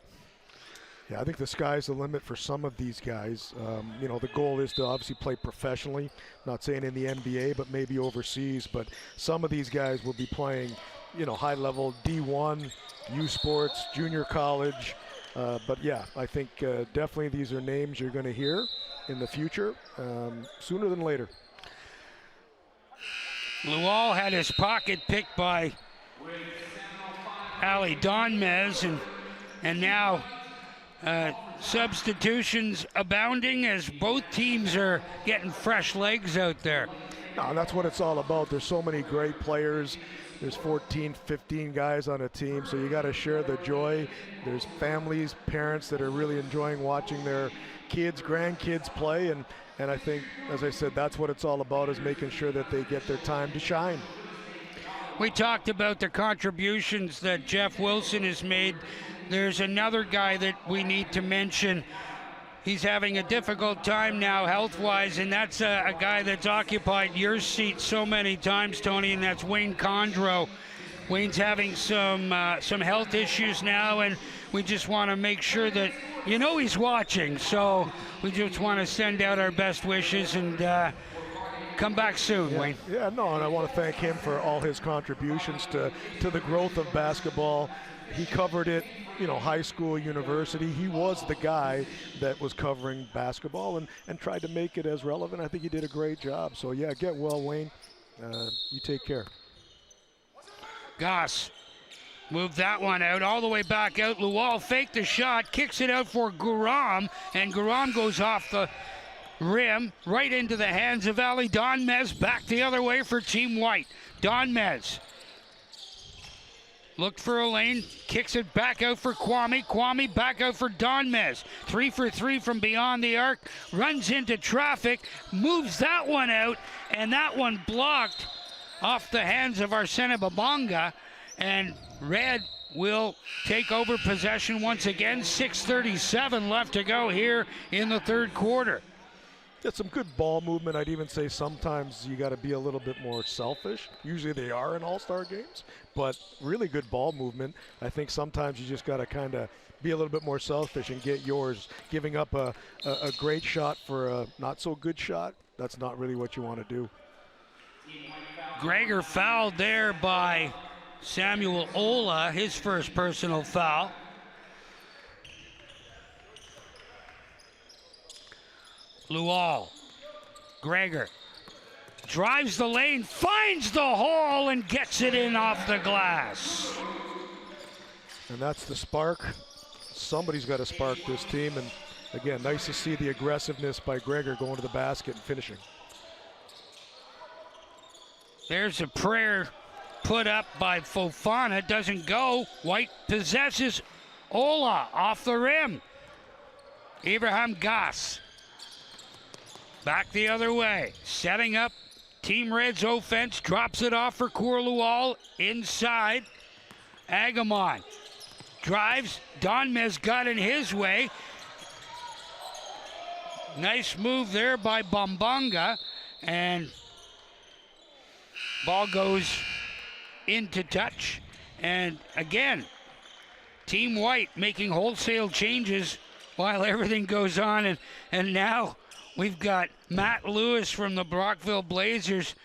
Yeah, I think the sky's the limit for some of these guys. You know, the goal is to obviously play professionally, not saying in the NBA, but maybe overseas. But some of these guys will be playing, you know, high level D1, U Sports, junior college. But yeah, I think definitely these are names you're going to hear in the future, sooner than later. Lual had his pocket picked by Ali Donmez, and now substitutions abounding as both teams are getting fresh legs out there. No, that's what it's all about. There's so many great players. There's 14, 15 guys on a team, so you got to share the joy. There's families, parents that are really enjoying watching their kids, grandkids play, and I think, as I said, that's what it's all about, is making sure that they get their time to shine. We talked about the contributions that Jeff Wilson has made. There's another guy that we need to mention. He's having a difficult time now health-wise, and that's a guy that's occupied your seat so many times, Tony, and that's Wayne Condro. Wayne's having some health issues now, and we just want to make sure that, you know, he's watching. So we just want to send out our best wishes and come back soon, Wayne. Yeah, no, and I want to thank him for all his contributions to the growth of basketball. He covered it, you know, high school, university. He was the guy that was covering basketball and tried to make it as relevant. I think he did a great job. So, yeah, get well, Wayne. You take care. Goss moved that one out, all the way back out. Lual faked the shot, kicks it out for Guram, and Guram goes off the rim right into the hands of Ali Donmez. Back the other way for Team White. Donmez looked for a lane, kicks it back out for Kwame. Kwame back out for Donmez. 3 for 3 from beyond the arc. Runs into traffic, moves that one out, and that one blocked off the hands of Arsene Babanga. And Red will take over possession once again. 6:37 left to go here in the third quarter. Got some good ball movement. I'd even say sometimes you got to be a little bit more selfish. Usually they are in all-star games, but really good ball movement. I think sometimes you just got to kind of be a little bit more selfish and get yours. Giving up a great shot for a not-so-good shot, that's not really what you want to do. Gregor fouled there by Samuel Ola, his first personal foul. Lual, Gregor drives the lane, finds the hole, and gets it in off the glass. And that's the spark. Somebody's got to spark this team. And again, nice to see the aggressiveness by Gregor going to the basket and finishing. There's a prayer put up by Fofana. Doesn't go. White possesses. Ola off the rim. Abraham Goss back the other way. Setting up Team Red's offense. Drops it off for Lual inside. Agamon drives. Donmez got in his way. Nice move there by Bambanga. And ball goes into touch. And again, Team White making wholesale changes while everything goes on. And now we've got Matt Lewis from the Brockville Blazers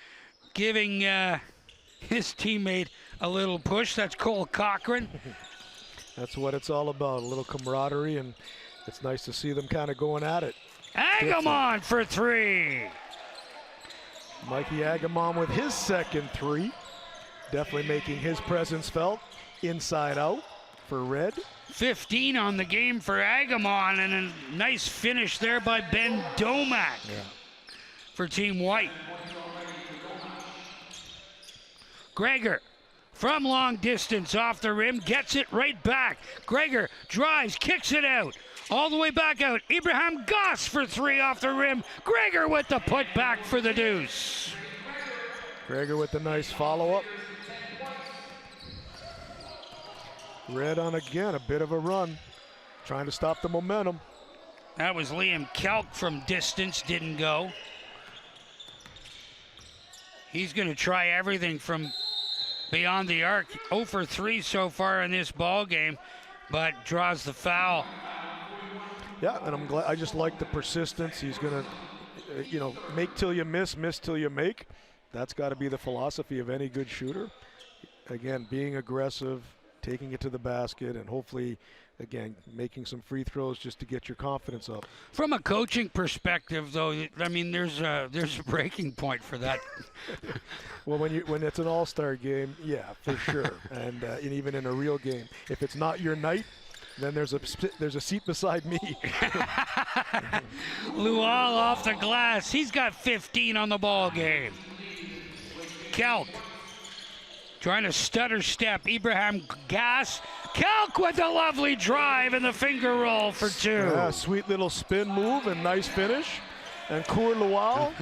giving his teammate a little push. That's Cole Cochran. That's what it's all about, a little camaraderie, and it's nice to see them kind of going at it. Agamon for three. Mikey Agamon with his second three. Definitely making his presence felt inside out for Red. 15 on the game for Agamon, and a nice finish there by Ben Domak for Team White. Gregor from long distance off the rim, gets it right back. Gregor drives, kicks it out. All the way back out. Ibrahim Goss for 3 off the rim. Gregor with the putback for the deuce. Gregor with the nice follow-up. Red on again, a bit of a run. Trying to stop the momentum. That was Liam Kelk from distance, didn't go. He's going to try everything from beyond the arc. 0 for 3 so far in this ball game, but draws the foul. Yeah, and I'm glad. I just like the persistence. He's going to, make till you miss till you make. That's got to be the philosophy of any good shooter. Again, being aggressive, taking it to the basket, and hopefully, again, making some free throws just to get your confidence up. From a coaching perspective, though, I mean, there's a breaking point for that. Well, when it's an all-star game, yeah, for sure, and even in a real game, if it's not your night, then there's a seat beside me. Lual off the glass. He's got 15 on the ball game. Kelk trying to stutter step. Ibrahim Gas. Kelk with a lovely drive and the finger roll for 2. Yeah, sweet little spin move and nice finish. And Kour Lual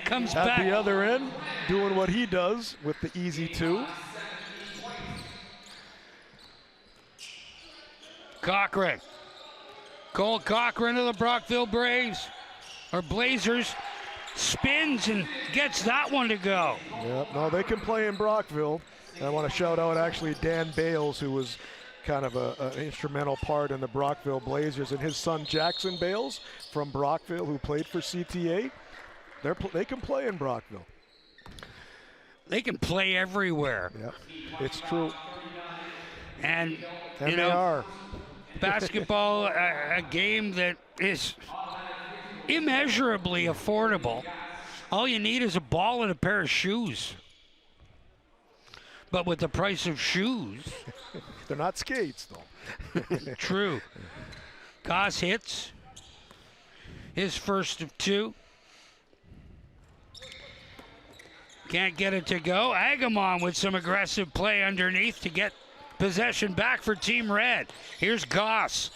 comes at back the other end, doing what he does with the easy 2. Cochran. Cole Cochran of the Brockville Braves, or Blazers, spins and gets that one to go. Yep, no, they can play in Brockville. And I want to shout out actually Dan Bales, who was kind of an instrumental part in the Brockville Blazers, and his son Jackson Bales from Brockville, who played for CTA. They can play in Brockville. They can play everywhere. Yeah, it's true. And they are. Basketball, a game that is immeasurably affordable. All you need is a ball and a pair of shoes. But with the price of shoes, they're not skates, though. True. Goss hits his first of 2. Can't get it to go. Agamon with some aggressive play underneath to get possession back for Team Red. Here's Goss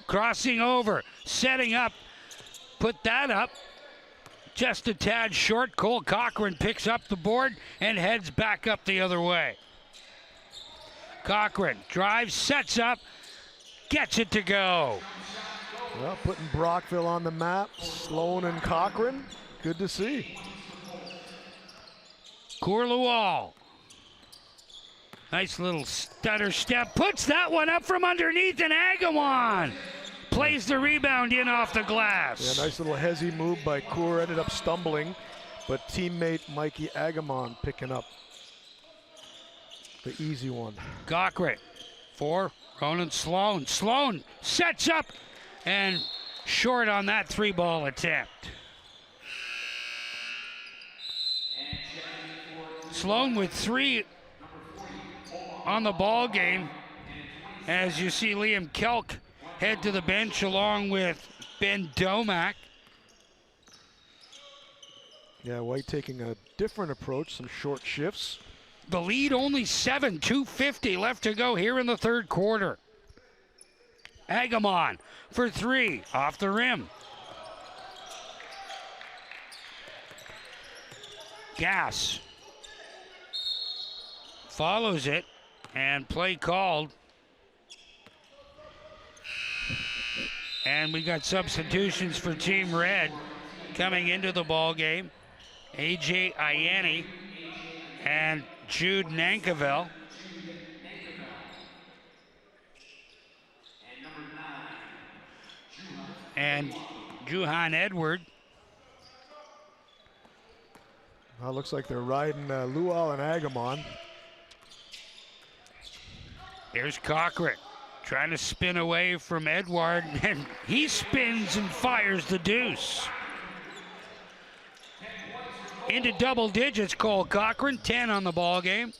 crossing over, setting up, put that up. Just a tad short. Cole Cochran picks up the board and heads back up the other way. Cochran drives, sets up, gets it to go. Well, putting Brockville on the map, Sloan and Cochran, good to see. Kour Lual. Nice little stutter step, puts that one up from underneath, and Agamon plays the rebound in off the glass. Yeah, nice little hezzy move by Kour, ended up stumbling, but teammate Mikey Agamon picking up the easy one. Cochran for Ronan Sloan. Sloan sets up and short on that 3-ball attempt. Sloan with 3 on the ball game, as you see Liam Kelk head to the bench along with Ben Domack. Yeah, White taking a different approach, some short shifts. The lead only 7, 2:50 left to go here in the third quarter. Agamon for 3, off the rim. Gas follows it, and play called. And we got substitutions for Team Red coming into the ball game. AJ Ianni and Jude Nankerville. And Juhan Edward. Well, looks like they're riding Lual and Agamon. Here's Cochran trying to spin away from Edward, and he spins and fires the deuce. Into double digits, Cole Cochran, 10 on the ball game.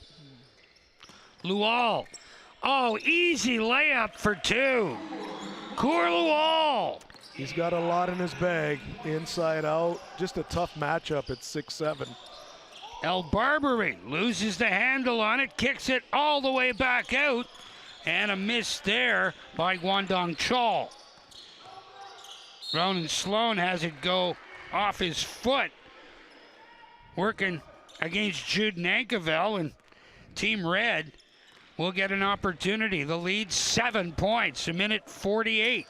Lual, oh, easy layup for 2. Kour Lual. He's got a lot in his bag, inside out. Just a tough matchup at 6'7". El Barbary loses the handle on it, kicks it all the way back out, and a miss there by Guangdong Chol. Ronan Sloan has it go off his foot, working against Jude Nankerville, and Team Red will get an opportunity. The lead 7 points, a minute 48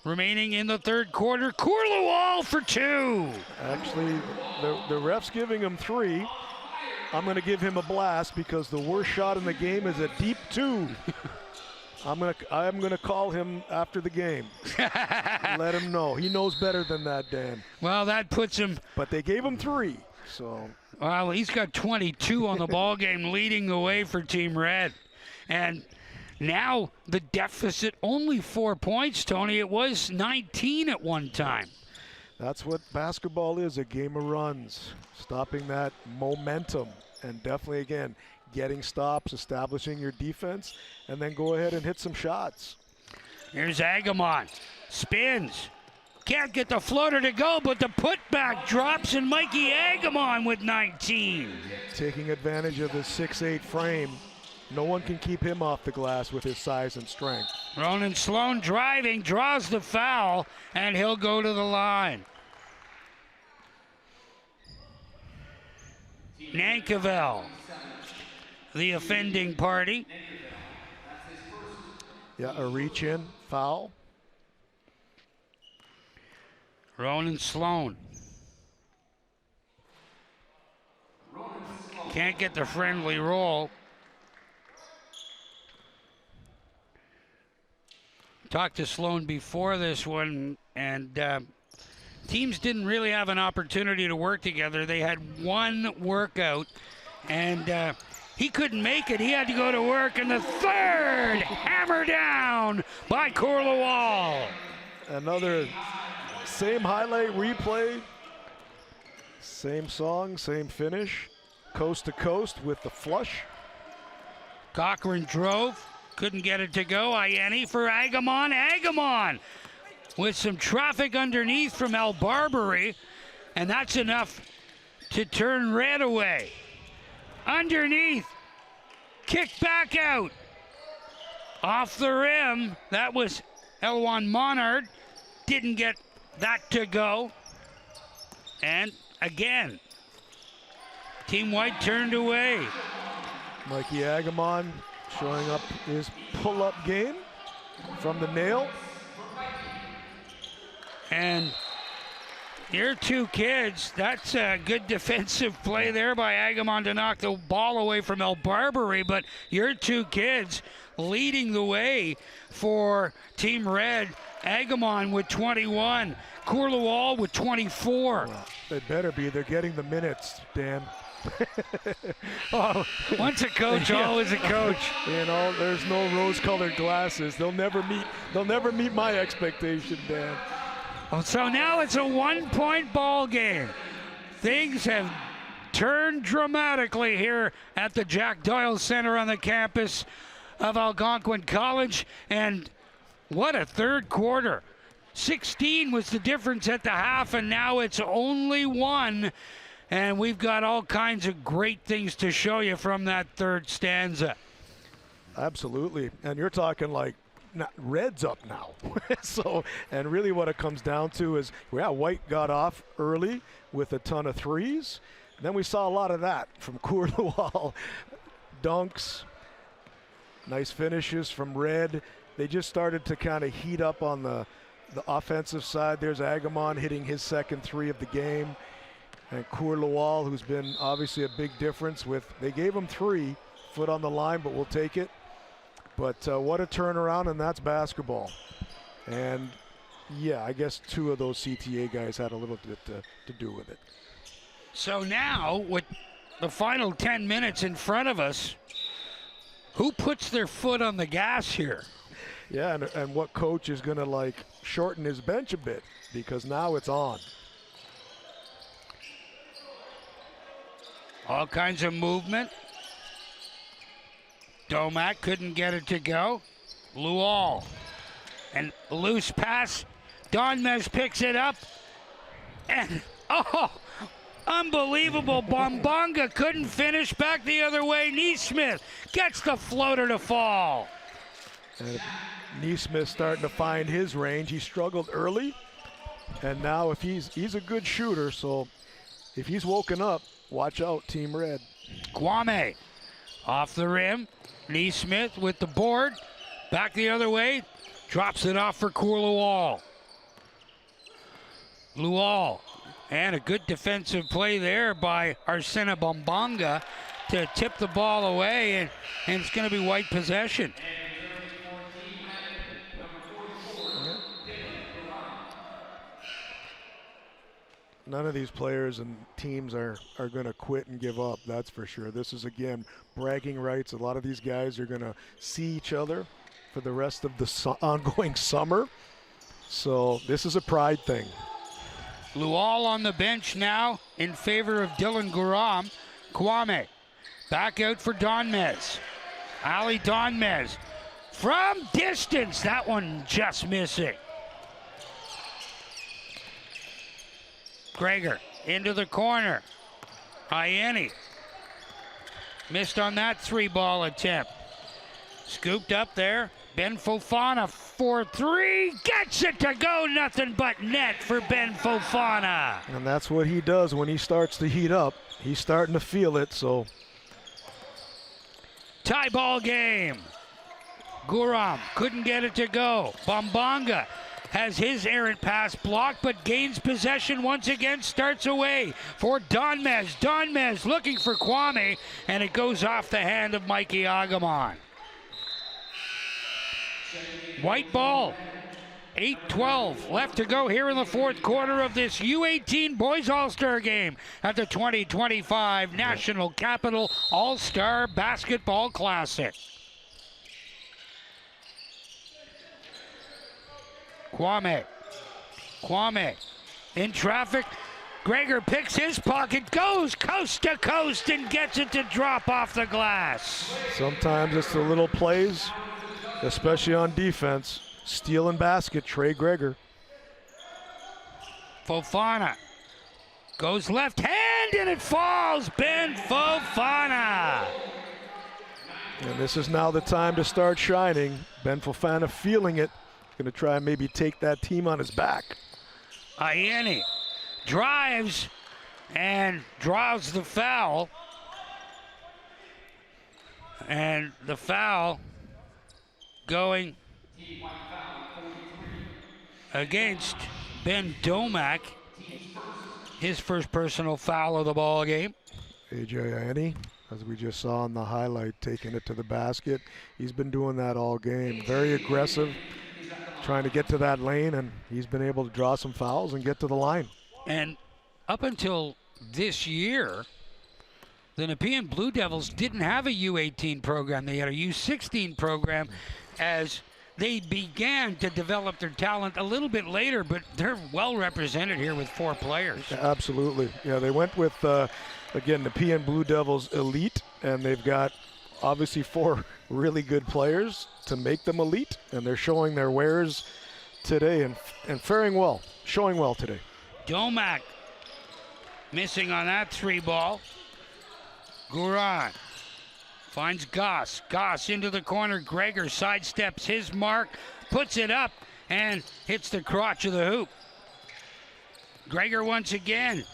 remaining in the third quarter. Courlewall for 2. Actually, the ref's giving him 3. I'm going to give him a blast because the worst shot in the game is a deep 2. I'm gonna call him after the game. Let him know. He knows better than that, Dan. Well, that puts him. But they gave him 3, so. Well, he's got 22 on the ball game, leading the way for Team Red. And now the deficit only 4 points, Tony. It was 19 at one time. That's what basketball is, a game of runs. Stopping that momentum. And definitely, again, getting stops, establishing your defense, and then go ahead and hit some shots. Here's Agamon. Spins. Can't get the floater to go, but the putback drops, and Mikey Agamon with 19. Taking advantage of the 6'8" frame. No one can keep him off the glass with his size and strength. Ronan Sloan driving, draws the foul, and he'll go to the line. Nankerville, the offending party. Yeah, a reach in, foul. Ronan Sloan. Can't get the friendly roll. Talked to Sloan before this one, and teams didn't really have an opportunity to work together. They had one workout, and he couldn't make it. He had to go to work, and the third hammer down by Courlewall. Another same highlight replay, same song, same finish, coast to coast with the flush. Cochran drove, couldn't get it to go. Ianni for Agamon. Agamon with some traffic underneath from El Barbary, and that's enough to turn Red away. Underneath, kick back out. Off the rim, that was Elwan Monard. Didn't get that to go. And again, Team White turned away. Mikey Agamon showing up his pull-up game from the nail. And your two kids, that's a good defensive play there by Agamon to knock the ball away from El Barbary, but your two kids leading the way for Team Red. Agamon with 21, Courlewall with 24. Well, they better be. They're getting the minutes, Dan. Oh, once a coach, always a coach. You know, there's no rose-colored glasses. They'll never meet my expectation, Dan. Oh, so now it's a 1-point ball game. Things have turned dramatically here at the Jack Doyle Centre on the campus of Algonquin College, and what a third quarter. 16 was the difference at the half, and now it's only 1. And we've got all kinds of great things to show you from that third stanza. Absolutely. And you're talking like Red's up now. So, and really what it comes down to is, yeah, White got off early with a ton of threes. Then we saw a lot of that from Courlewall. Dunks, nice finishes from Red. They just started to kind of heat up on the offensive side. There's Agamon hitting his second 3 of the game. And Courlewall, who's been obviously a big difference with, they gave him 3, foot on the line, but we'll take it. But what a turnaround, and that's basketball. And yeah, I guess 2 of those CTA guys had a little bit to do with it. So now, with the final 10 minutes in front of us, who puts their foot on the gas here? Yeah, and what coach is going to like shorten his bench a bit, because now it's on. All kinds of movement. Domac couldn't get it to go. Lual. And loose pass. Donmez picks it up. And, oh, Unbelievable. Bombonga couldn't finish. Back the other way. Neesmith gets the floater to fall. And Neesmith starting to find his range. He struggled early, and now if he's a good shooter, so if he's woken up, watch out, Team Red. Kwame off the rim. Neesmith with the board. Back the other way. Drops it off for Lual. Lual. And a good defensive play there by Arsena Bombonga to tip the ball away, and it's going to be white possession. None of these players and teams are going to quit and give up, that's for sure. This is, again, bragging rights. A lot of these guys are going to see each other for the rest of the ongoing summer. So this is a pride thing. Lual on the bench now in favor of Dylan Guram. Kwame back out for Donmez. Ali Donmez from distance. That one just missing. Gregor into the corner. Ianni missed on that 3-ball attempt. Scooped up there. Ben Fofana for 3. Gets it to go. Nothing but net for Ben Fofana. And that's what he does when he starts to heat up. He's starting to feel it, so. Tie ball game. Guram couldn't get it to go. Bombonga has his errant pass blocked, but gains possession once again, starts away for Donmez. Donmez looking for Kwame, and it goes off the hand of Mikey Agamon. White ball. 8:12 left to go here in the fourth quarter of this U-18 Boys All-Star game at the 2025 National Capital All-Star Basketball Classic. Kwame in traffic. Gregor picks his pocket, goes coast to coast, and gets it to drop off the glass. Sometimes it's the little plays, especially on defense. Steal and basket, Trey Gregor. Fofana goes left hand, and it falls. Ben Fofana. And this is now the time to start shining. Ben Fofana feeling it. Going to try and maybe take that team on his back. Ianni drives and draws the foul. And the foul going against Ben Domak. His first personal foul of the ball game. AJ Ianni, as we just saw in the highlight, taking it to the basket. He's been doing that all game. Very aggressive, trying to get to that lane, and he's been able to draw some fouls and get to the line. And up until this year, the Nepean Blue Devils didn't have a U-18 program. They had a U-16 program as they began to develop their talent a little bit later, but they're well represented here with 4 players. Absolutely. Yeah, they went with, again, Nepean Blue Devils elite, and they've got obviously 4 really good players to make them elite, and they're showing their wares today and faring well, showing well today. Domak missing on that 3-ball. Guran finds Goss. Goss into the corner. Gregor sidesteps his mark, puts it up, and hits the crotch of the hoop. Gregor once again.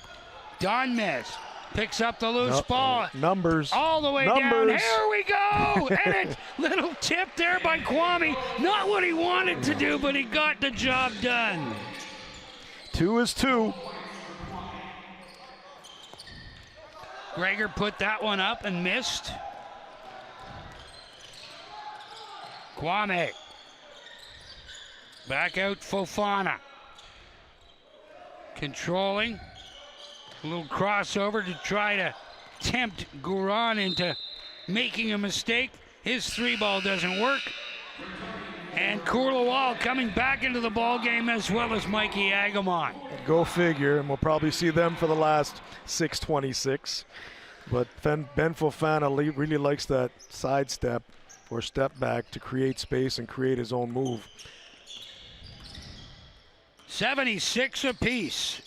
Donmez picks up the loose ball. Numbers. All the way down. Here we go. And a little tip there by Kwame. Not what he wanted to do, but he got the job done. 2 is 2. Gregor put that one up and missed. Kwame. Back out Fofana. Controlling. A little crossover to try to tempt Guran into making a mistake. His 3-ball doesn't work. And Kurlawal coming back into the ball game, as well as Mikey Agamon. Go figure, and we'll probably see them for the last 6:26. But Ben Fofana really likes that sidestep or step back to create space and create his own move. 76 apiece.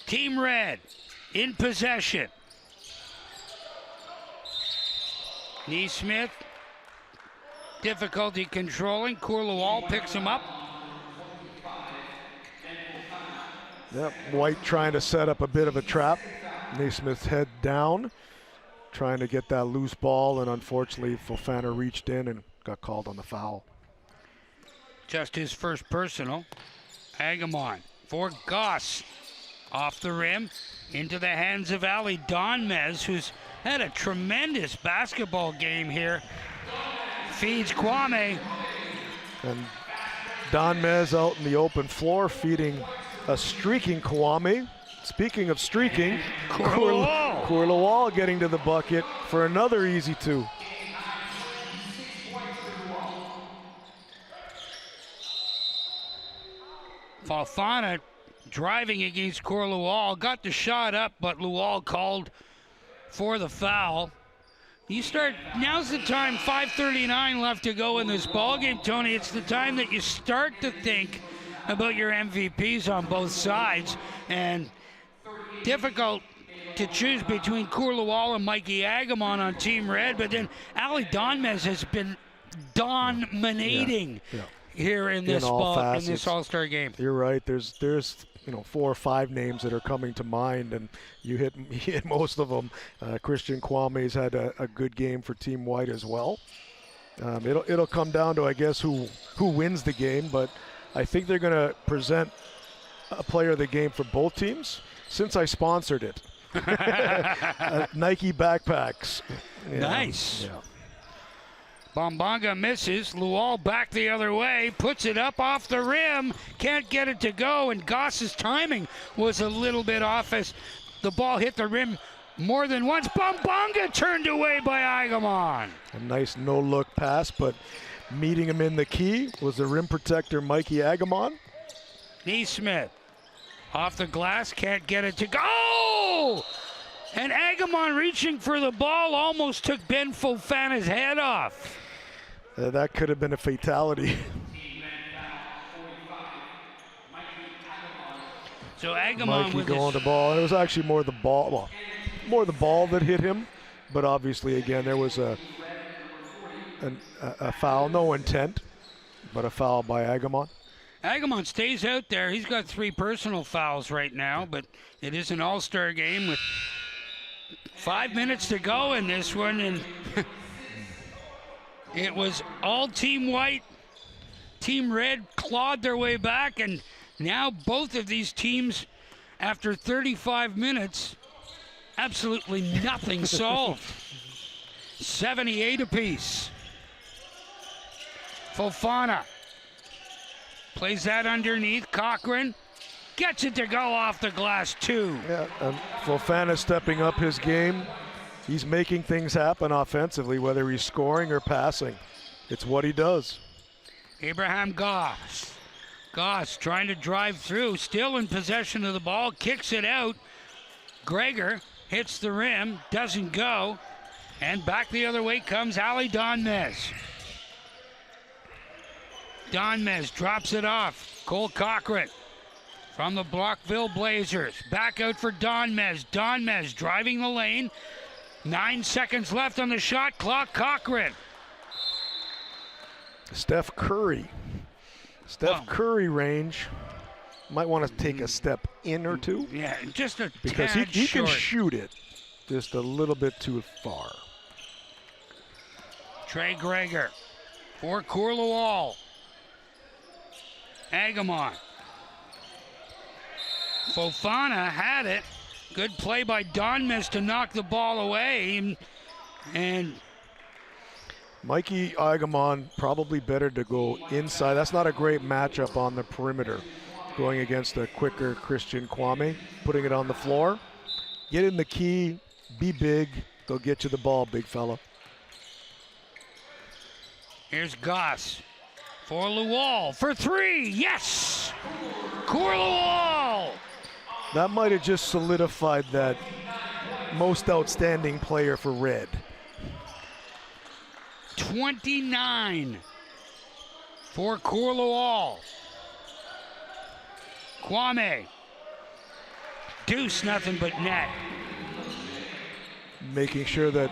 Team Red in possession. Neesmith, difficulty controlling. Courlewall picks him up. Yep, White trying to set up a bit of a trap. Naismith's head down, trying to get that loose ball, and unfortunately Fofana reached in and got called on the foul. Just his first personal. Agamon for Goss. Off the rim, into the hands of Ali Donmez, who's had a tremendous basketball game here. Feeds Kwame. And Donmez out in the open floor feeding a streaking Kwame. Speaking of streaking, Courlewall getting to the bucket for another easy two. Fofana driving against Courlewall, got the shot up, but Lual called for the foul. Now's the time, 5:39 left to go in this ballgame, Tony. It's the time that you start to think about your MVPs on both sides, and difficult to choose between Courlewall and Mikey Agamon on Team Red, but then Ali Donmez has been dominating here in this All-Star game. You're right. There's 4 or 5 names that are coming to mind, and you hit most of them. Christian Kwame's had a good game for Team White as well. It'll come down to, I guess, who wins the game, but I think they're going to present a player of the game for both teams since I sponsored it. Nike backpacks. Nice. Yeah. Bombanga misses. Lual back the other way, puts it up off the rim, can't get it to go, and Goss's timing was a little bit off as the ball hit the rim more than once. Bombanga turned away by Agamon. A nice no-look pass, but meeting him in the key was the rim protector Mikey Agamon. Neesmith off the glass, can't get it to go! And Agamon reaching for the ball almost took Ben Fofana's head off. That could have been a fatality. So Agamon Mikey with going to ball. It was actually more the ball that hit him, but obviously again there was a foul, no intent, but a foul by Agamon. Agamon stays out there. He's got 3 personal fouls right now, but it is an all-star game with 5 minutes to go in this one, and it was all Team White. Team Red clawed their way back, and now both of these teams, after 35 minutes, absolutely nothing solved. 78 apiece. Fofana plays that underneath. Cochran gets it to go off the glass, too. Yeah, Fofana stepping up his game. He's making things happen offensively, whether he's scoring or passing. It's what he does. Abraham Goss. Goss trying to drive through, still in possession of the ball, kicks it out. Gregor hits the rim, doesn't go, and back the other way comes Ali Donmez. Donmez drops it off. Cole Cochran from the Brockville Blazers. Back out for Donmez. Donmez driving the lane. 9 seconds left on the shot clock. Cochran. Steph Curry. Curry range. Might want to take a step in or two. Yeah, just a because tad he can short. shoot it just a little bit too far. Trey Gregor for Courlewall. Agamon. Fofana had it. Good play by Donmez to knock the ball away. And Mikey Agamon probably better to go inside. That's not a great matchup on the perimeter. Going against a quicker Christian Kwame. Putting it on the floor. Get in the key. Be big. Go get you the ball, big fella. here's Goss for Lual for 3. Yes! Courlewall! That might have just solidified that most outstanding player for Red. 29 for Courlewall. Kwame produce nothing but net. Making sure that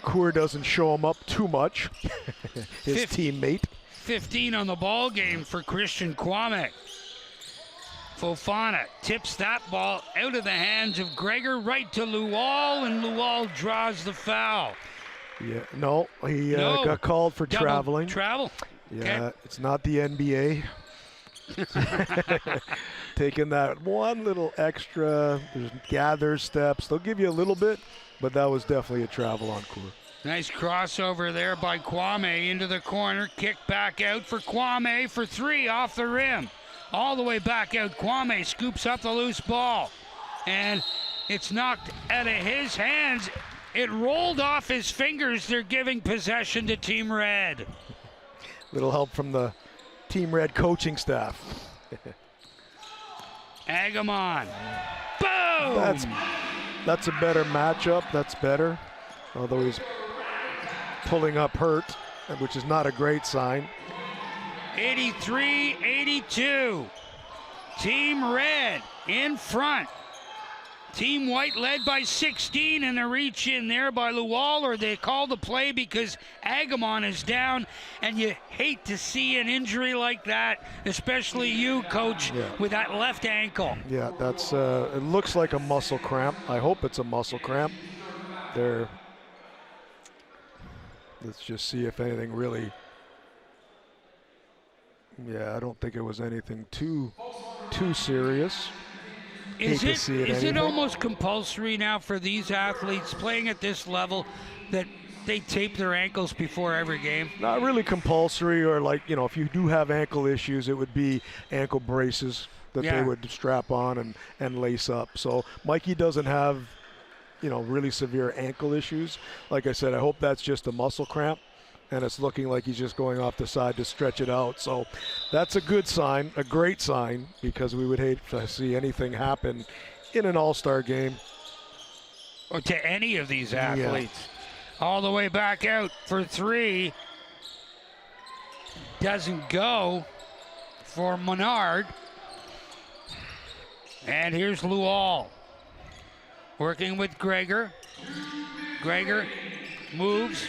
Coeur doesn't show him up too much, his teammate. 15 on the ball game for Christian Kwame. Fofana tips that ball out of the hands of Gregor right to Lual, and Lual draws the foul. Yeah, no, he got called for traveling. Travel? Yeah, Okay. It's not the NBA. Taking that one little extra, there's gather steps. They'll give you a little bit, but that was definitely a travel on Coeur. Nice crossover there by Kwame into the corner. Kick back out for Kwame for three off the rim. All the way back out. Kwame scoops up the loose ball. And it's knocked out of his hands. It rolled off his fingers. They're giving possession to Team Red. Little help from the Team Red coaching staff. Agamon. Boom! That's a better matchup. That's better. Although he's pulling up hurt, which is not a great sign. 83-82. Team Red in front. Team White led by 16, and a reach in there by Lual, or they call the play because Agamon is down, and you hate to see an injury like that, especially you, Coach, with that left ankle. Yeah, that's it looks like a muscle cramp. I hope it's a muscle cramp. Let's just see if anything really. Yeah, I don't think it was anything too serious. Is it almost compulsory now for these athletes playing at this level that they tape their ankles before every game? Not really compulsory, or like, if you do have ankle issues, it would be ankle braces that they would strap on and lace up. So Mikey doesn't have, really severe ankle issues. Like I said, I hope that's just a muscle cramp, and it's looking like he's just going off the side to stretch it out. So that's a good sign, a great sign, because we would hate to see anything happen in an all-star game. Or to any of these athletes. Yeah. All the way back out for three. Doesn't go for Menard. And here's Lual working with Gregor. Gregor moves,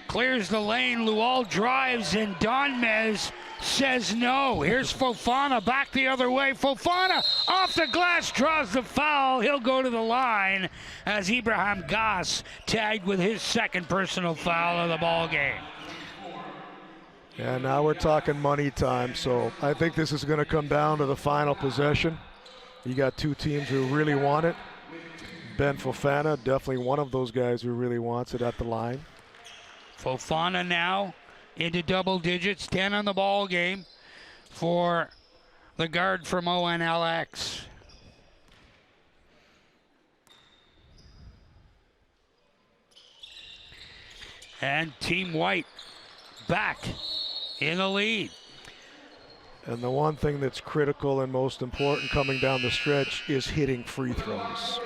clears the lane. Lual drives, and Donmez says no. Here's Fofana back the other way. Fofana off the glass, draws the foul. He'll go to the line as Ibrahim Gass tagged with his second personal foul of the ball game. Yeah, now we're talking money time. So I think this is going to come down to the final possession. You got two teams who really want it. Ben Fofana, definitely one of those guys who really wants it at the line. Fofana now into double digits, 10 on the ball game for the guard from ONLX. And Team White back in the lead. And the one thing that's critical and most important coming down the stretch is hitting free throws.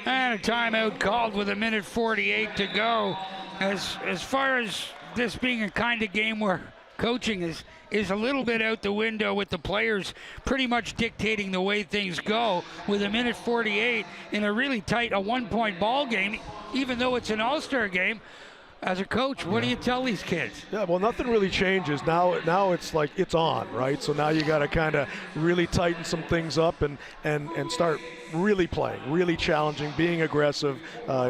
And a timeout called with 1:48 to go. As far as this being a kind of game where coaching is a little bit out the window, with the players pretty much dictating the way things go, with 1:48 in a really tight, a 1-point ball game, even though it's an all-star game. As a coach, what do you tell these kids? Yeah, well, nothing really changes. Now it's like it's on, right? So now you got to kind of really tighten some things up and start really playing, really challenging, being aggressive,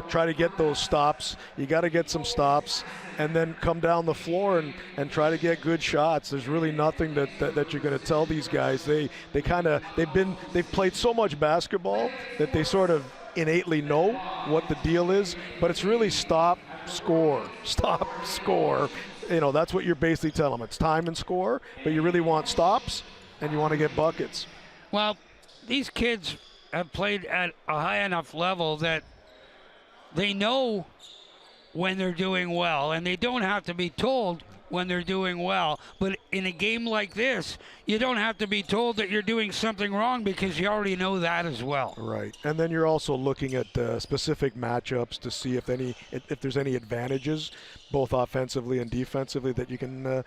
try to get those stops. You got to get some stops, and then come down the floor and try to get good shots. There's really nothing that you're going to tell these guys. They've played so much basketball that they sort of innately know what the deal is, but it's really stop, score. That's what you're basically telling them. It's time and score, but you really want stops and you want to get buckets. Well, these kids have played at a high enough level that they know when they're doing well, and they don't have to be told when they're doing well. But in a game like this, you don't have to be told that you're doing something wrong, because you already know that as well. Right, and then you're also looking at specific matchups to see if there's any advantages, both offensively and defensively, that you can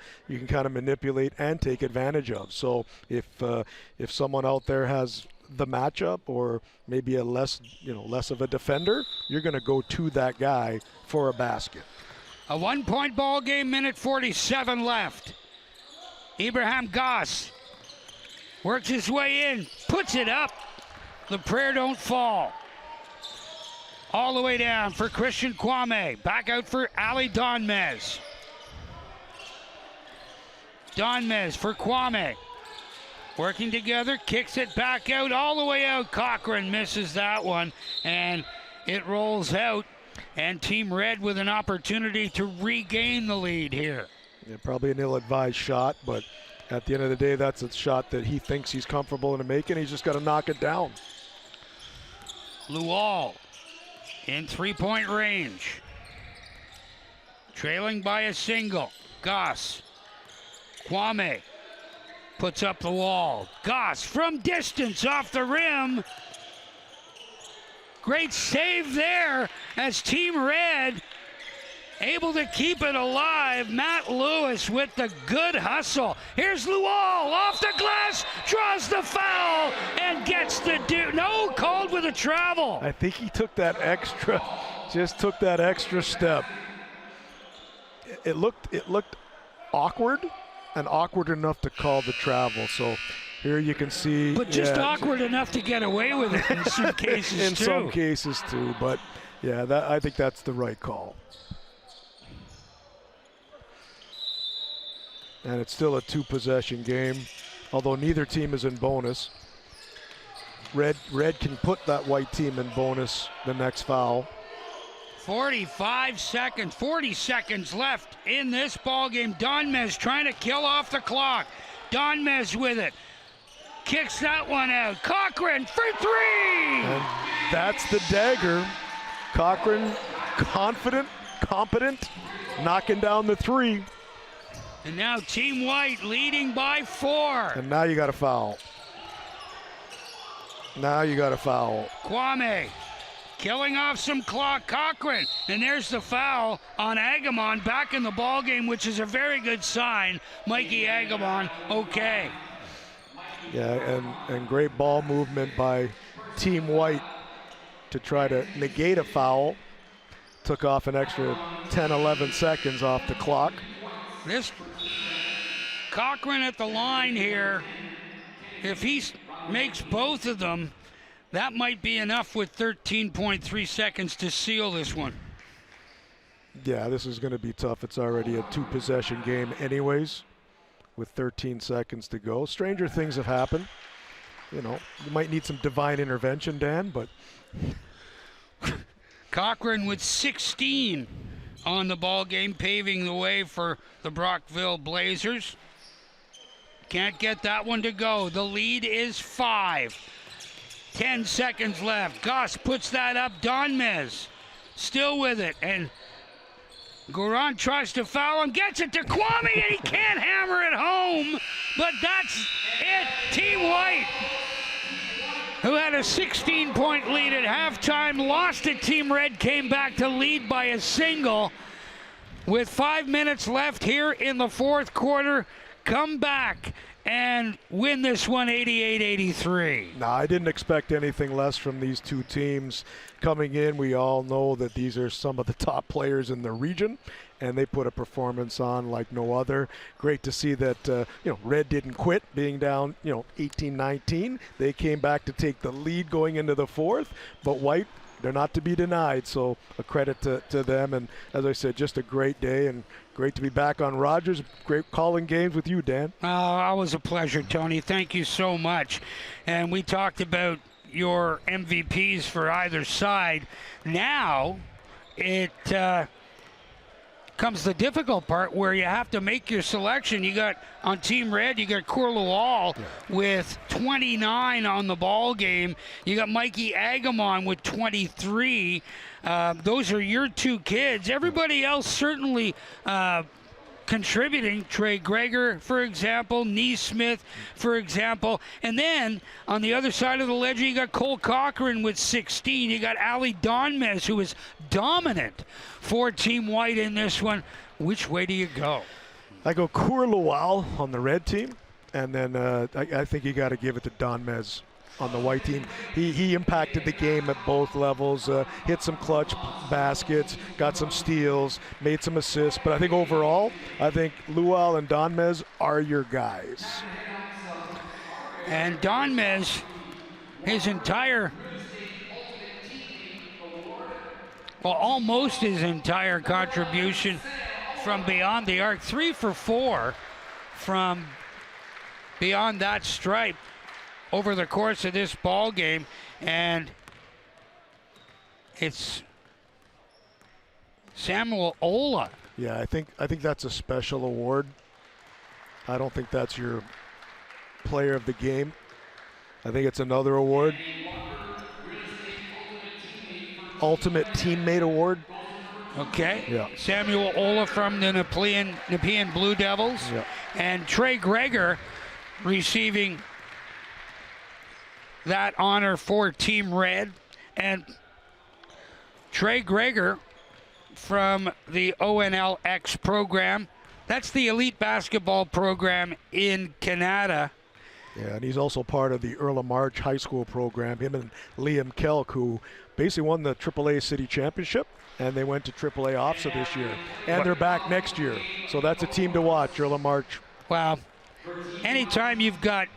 kind of manipulate and take advantage of. So if someone out there has the matchup or maybe a less of a defender, you're going to go to that guy for a basket. A 1-point ball game, minute 47 left. Abraham Goss works his way in, puts it up. The prayer don't fall. All the way down for Christian Kwame. Back out for Ali Donmez. Donmez for Kwame. Working together, kicks it back out, all the way out. Cochran misses that one, and it rolls out. And Team Red with an opportunity to regain the lead here. Yeah, probably an ill-advised shot, but at the end of the day, that's a shot that he thinks he's comfortable in making. He's just got to knock it down. Lual in three-point range. Trailing by a single. Goss. Kwame puts up the wall. Goss from distance off the rim. Great save there as Team Red able to keep it alive. Matt Lewis with the good hustle. Here's Lual off the glass, draws the foul, and gets the no, called with a travel. I think he took that extra, just took that extra step. It looked awkward, and awkward enough to call the travel. So here you can see. But just awkward enough to get away with it in some cases in some cases too. But yeah, I think that's the right call. And it's still a 2-possession game, although neither team is in bonus. Red can put that white team in bonus the next foul. 40 seconds left in this ball game. Donmez trying to kill off the clock. Donmez with it. Kicks that one out. Cochran for three! And that's the dagger. Cochran, confident, competent, knocking down the three. And now Team White leading by 4. And now you got a foul. Kwame killing off some clock. Cochran. And there's the foul on Agamon back in the ball game, which is a very good sign. Mikey Agamon, okay. Yeah, and great ball movement by Team White to try to negate a foul. Took off an extra 10, 11 seconds off the clock. This Cochran at the line here, if he makes both of them, that might be enough with 13.3 seconds to seal this one. Yeah, this is going to be tough. It's already a 2-possession game anyways, with 13 seconds to go. Stranger things have happened. You might need some divine intervention, Dan, but... Cochran with 16 on the ball game, paving the way for the Brockville Blazers. Can't get that one to go. The lead is 5. 10 seconds left. Goss puts that up. Donmez still with it. And Goran tries to foul him. Gets it to Kwame, and he can't hammer it home. But that's it. Team White, who had a 16-point lead at halftime, lost it. Team Red came back to lead by a single. With 5 minutes left here in the fourth quarter, come back and win this one 88-83. No, I didn't expect anything less from these two teams coming in. We all know that these are some of the top players in the region, and they put a performance on like no other. Great to see that Red didn't quit being down 18-19. They came back to take the lead going into the fourth, but White, they're not to be denied, so a credit to them. And as I said, just a great day and great to be back on Rogers. Great calling games with you, Dan. Always a pleasure, Tony. Thank you so much. And we talked about your MVPs for either side. Now it comes the difficult part where you have to make your selection. You got on Team Red, you got Courlual with 29 on the ball game. You got Mikey Agamon with 23. Those are your two kids. Everybody else certainly contributing. Trey Greger, for example, Neesmith, for example. And then on the other side of the ledger, you got Cole Cochran with 16. You got Ali Donmez, who is dominant for Team White in this one. Which way do you go? I go Courlual on the red team, and then I think you got to give it to Donmez on the white team. He impacted the game at both levels, hit some clutch baskets, got some steals, made some assists. But I think overall, I think Lual and Donmez are your guys. And Donmez, his entire, well, almost his entire contribution from beyond the arc, 3 for 4 from beyond that stripe over the course of this ball game. And it's Samuel Ola. Yeah, I think that's a special award. I don't think that's your player of the game. I think it's another award. Ultimate Teammate Award. Okay. Yeah. Samuel Ola from the Nepean Blue Devils. Yeah. And Trey Greger receiving that honor for Team Red. And Trey Greger from the ONLX program. That's the elite basketball program in Canada. Yeah, and he's also part of the Earl of March High School program. Him and Liam Kelk, who basically won the AAA City Championship, and they went to AAA OFSA this year. And they're back next year. So that's a team to watch, Earl of March. Wow. Anytime you've got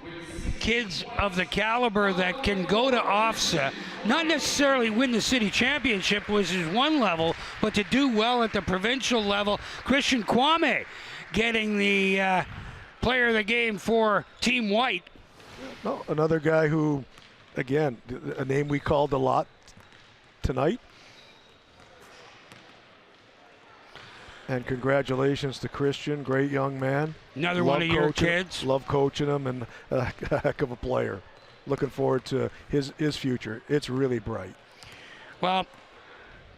kids of the caliber that can go to OFSA, not necessarily win the city championship, which is one level, but to do well at the provincial level. Christian Kwame getting the player of the game for Team White. No, another guy who, again, a name we called a lot tonight. And congratulations to Christian, great young man. Another one of your kids. Love coaching him, and a heck of a player. Looking forward to his future. It's really bright. Well,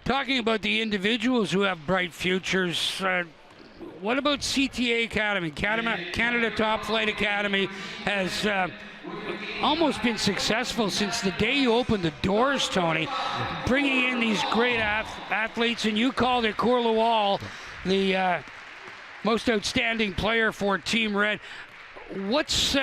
talking about the individuals who have bright futures, what about CTA Academy? Canada Top Flight Academy has almost been successful since the day you opened the doors, Tony, bringing in these great athletes, and you called it Courlewall the most outstanding player for Team Red. What's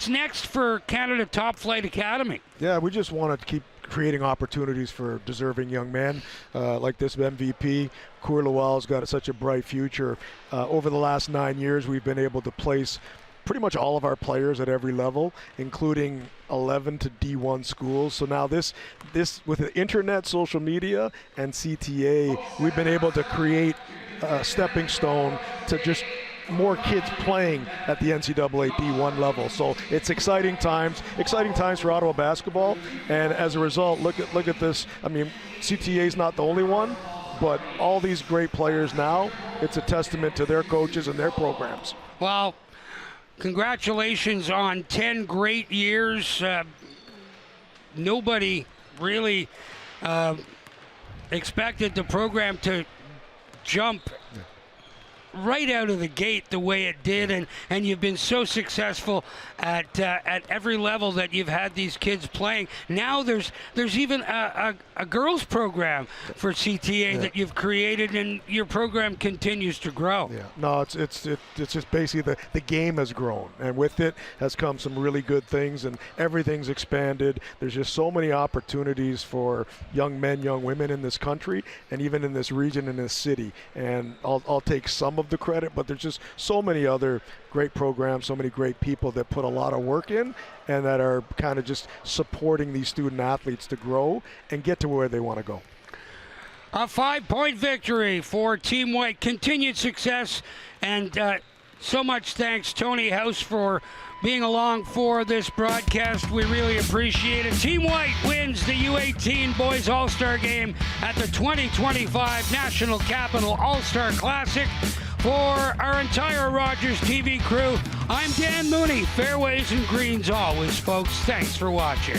next for Canada Top Flight Academy? Yeah, we just want to keep creating opportunities for deserving young men like this MVP. Courlewall's got such a bright future. Over the last 9 years, we've been able to place pretty much all of our players at every level, including 11 to D1 schools. So now this with the internet, social media, and CTA, we've been able to create a stepping stone to just more kids playing at the NCAA D1 level. So it's exciting times for Ottawa basketball. And as a result, look at this. I mean, CTA is not the only one, but all these great players now, it's a testament to their coaches and their programs. Well, congratulations on 10 great years. Nobody really expected the program to jump right out of the gate the way it did, and you've been so successful at every level that you've had these kids playing. Now there's even a girls program for CTA that you've created, and your program continues to grow. Yeah, no, it's just basically the game has grown, and with it has come some really good things, and everything's expanded. There's just so many opportunities for young men, young women in this country, and even in this region, in this city. And I'll take some of the credit, but there's just so many other great programs, so many great people that put a lot of work in and that are kind of just supporting these student athletes to grow and get to where they want to go. A 5-point victory for Team White. Continued success, and so much thanks, Tony House, for being along for this broadcast. We really appreciate it. Team White wins the U-18 Boys All-Star Game at the 2025 National Capital All-Star Classic. For our entire Rogers TV crew, I'm Dan Mooney. Fairways and greens always, folks. Thanks for watching.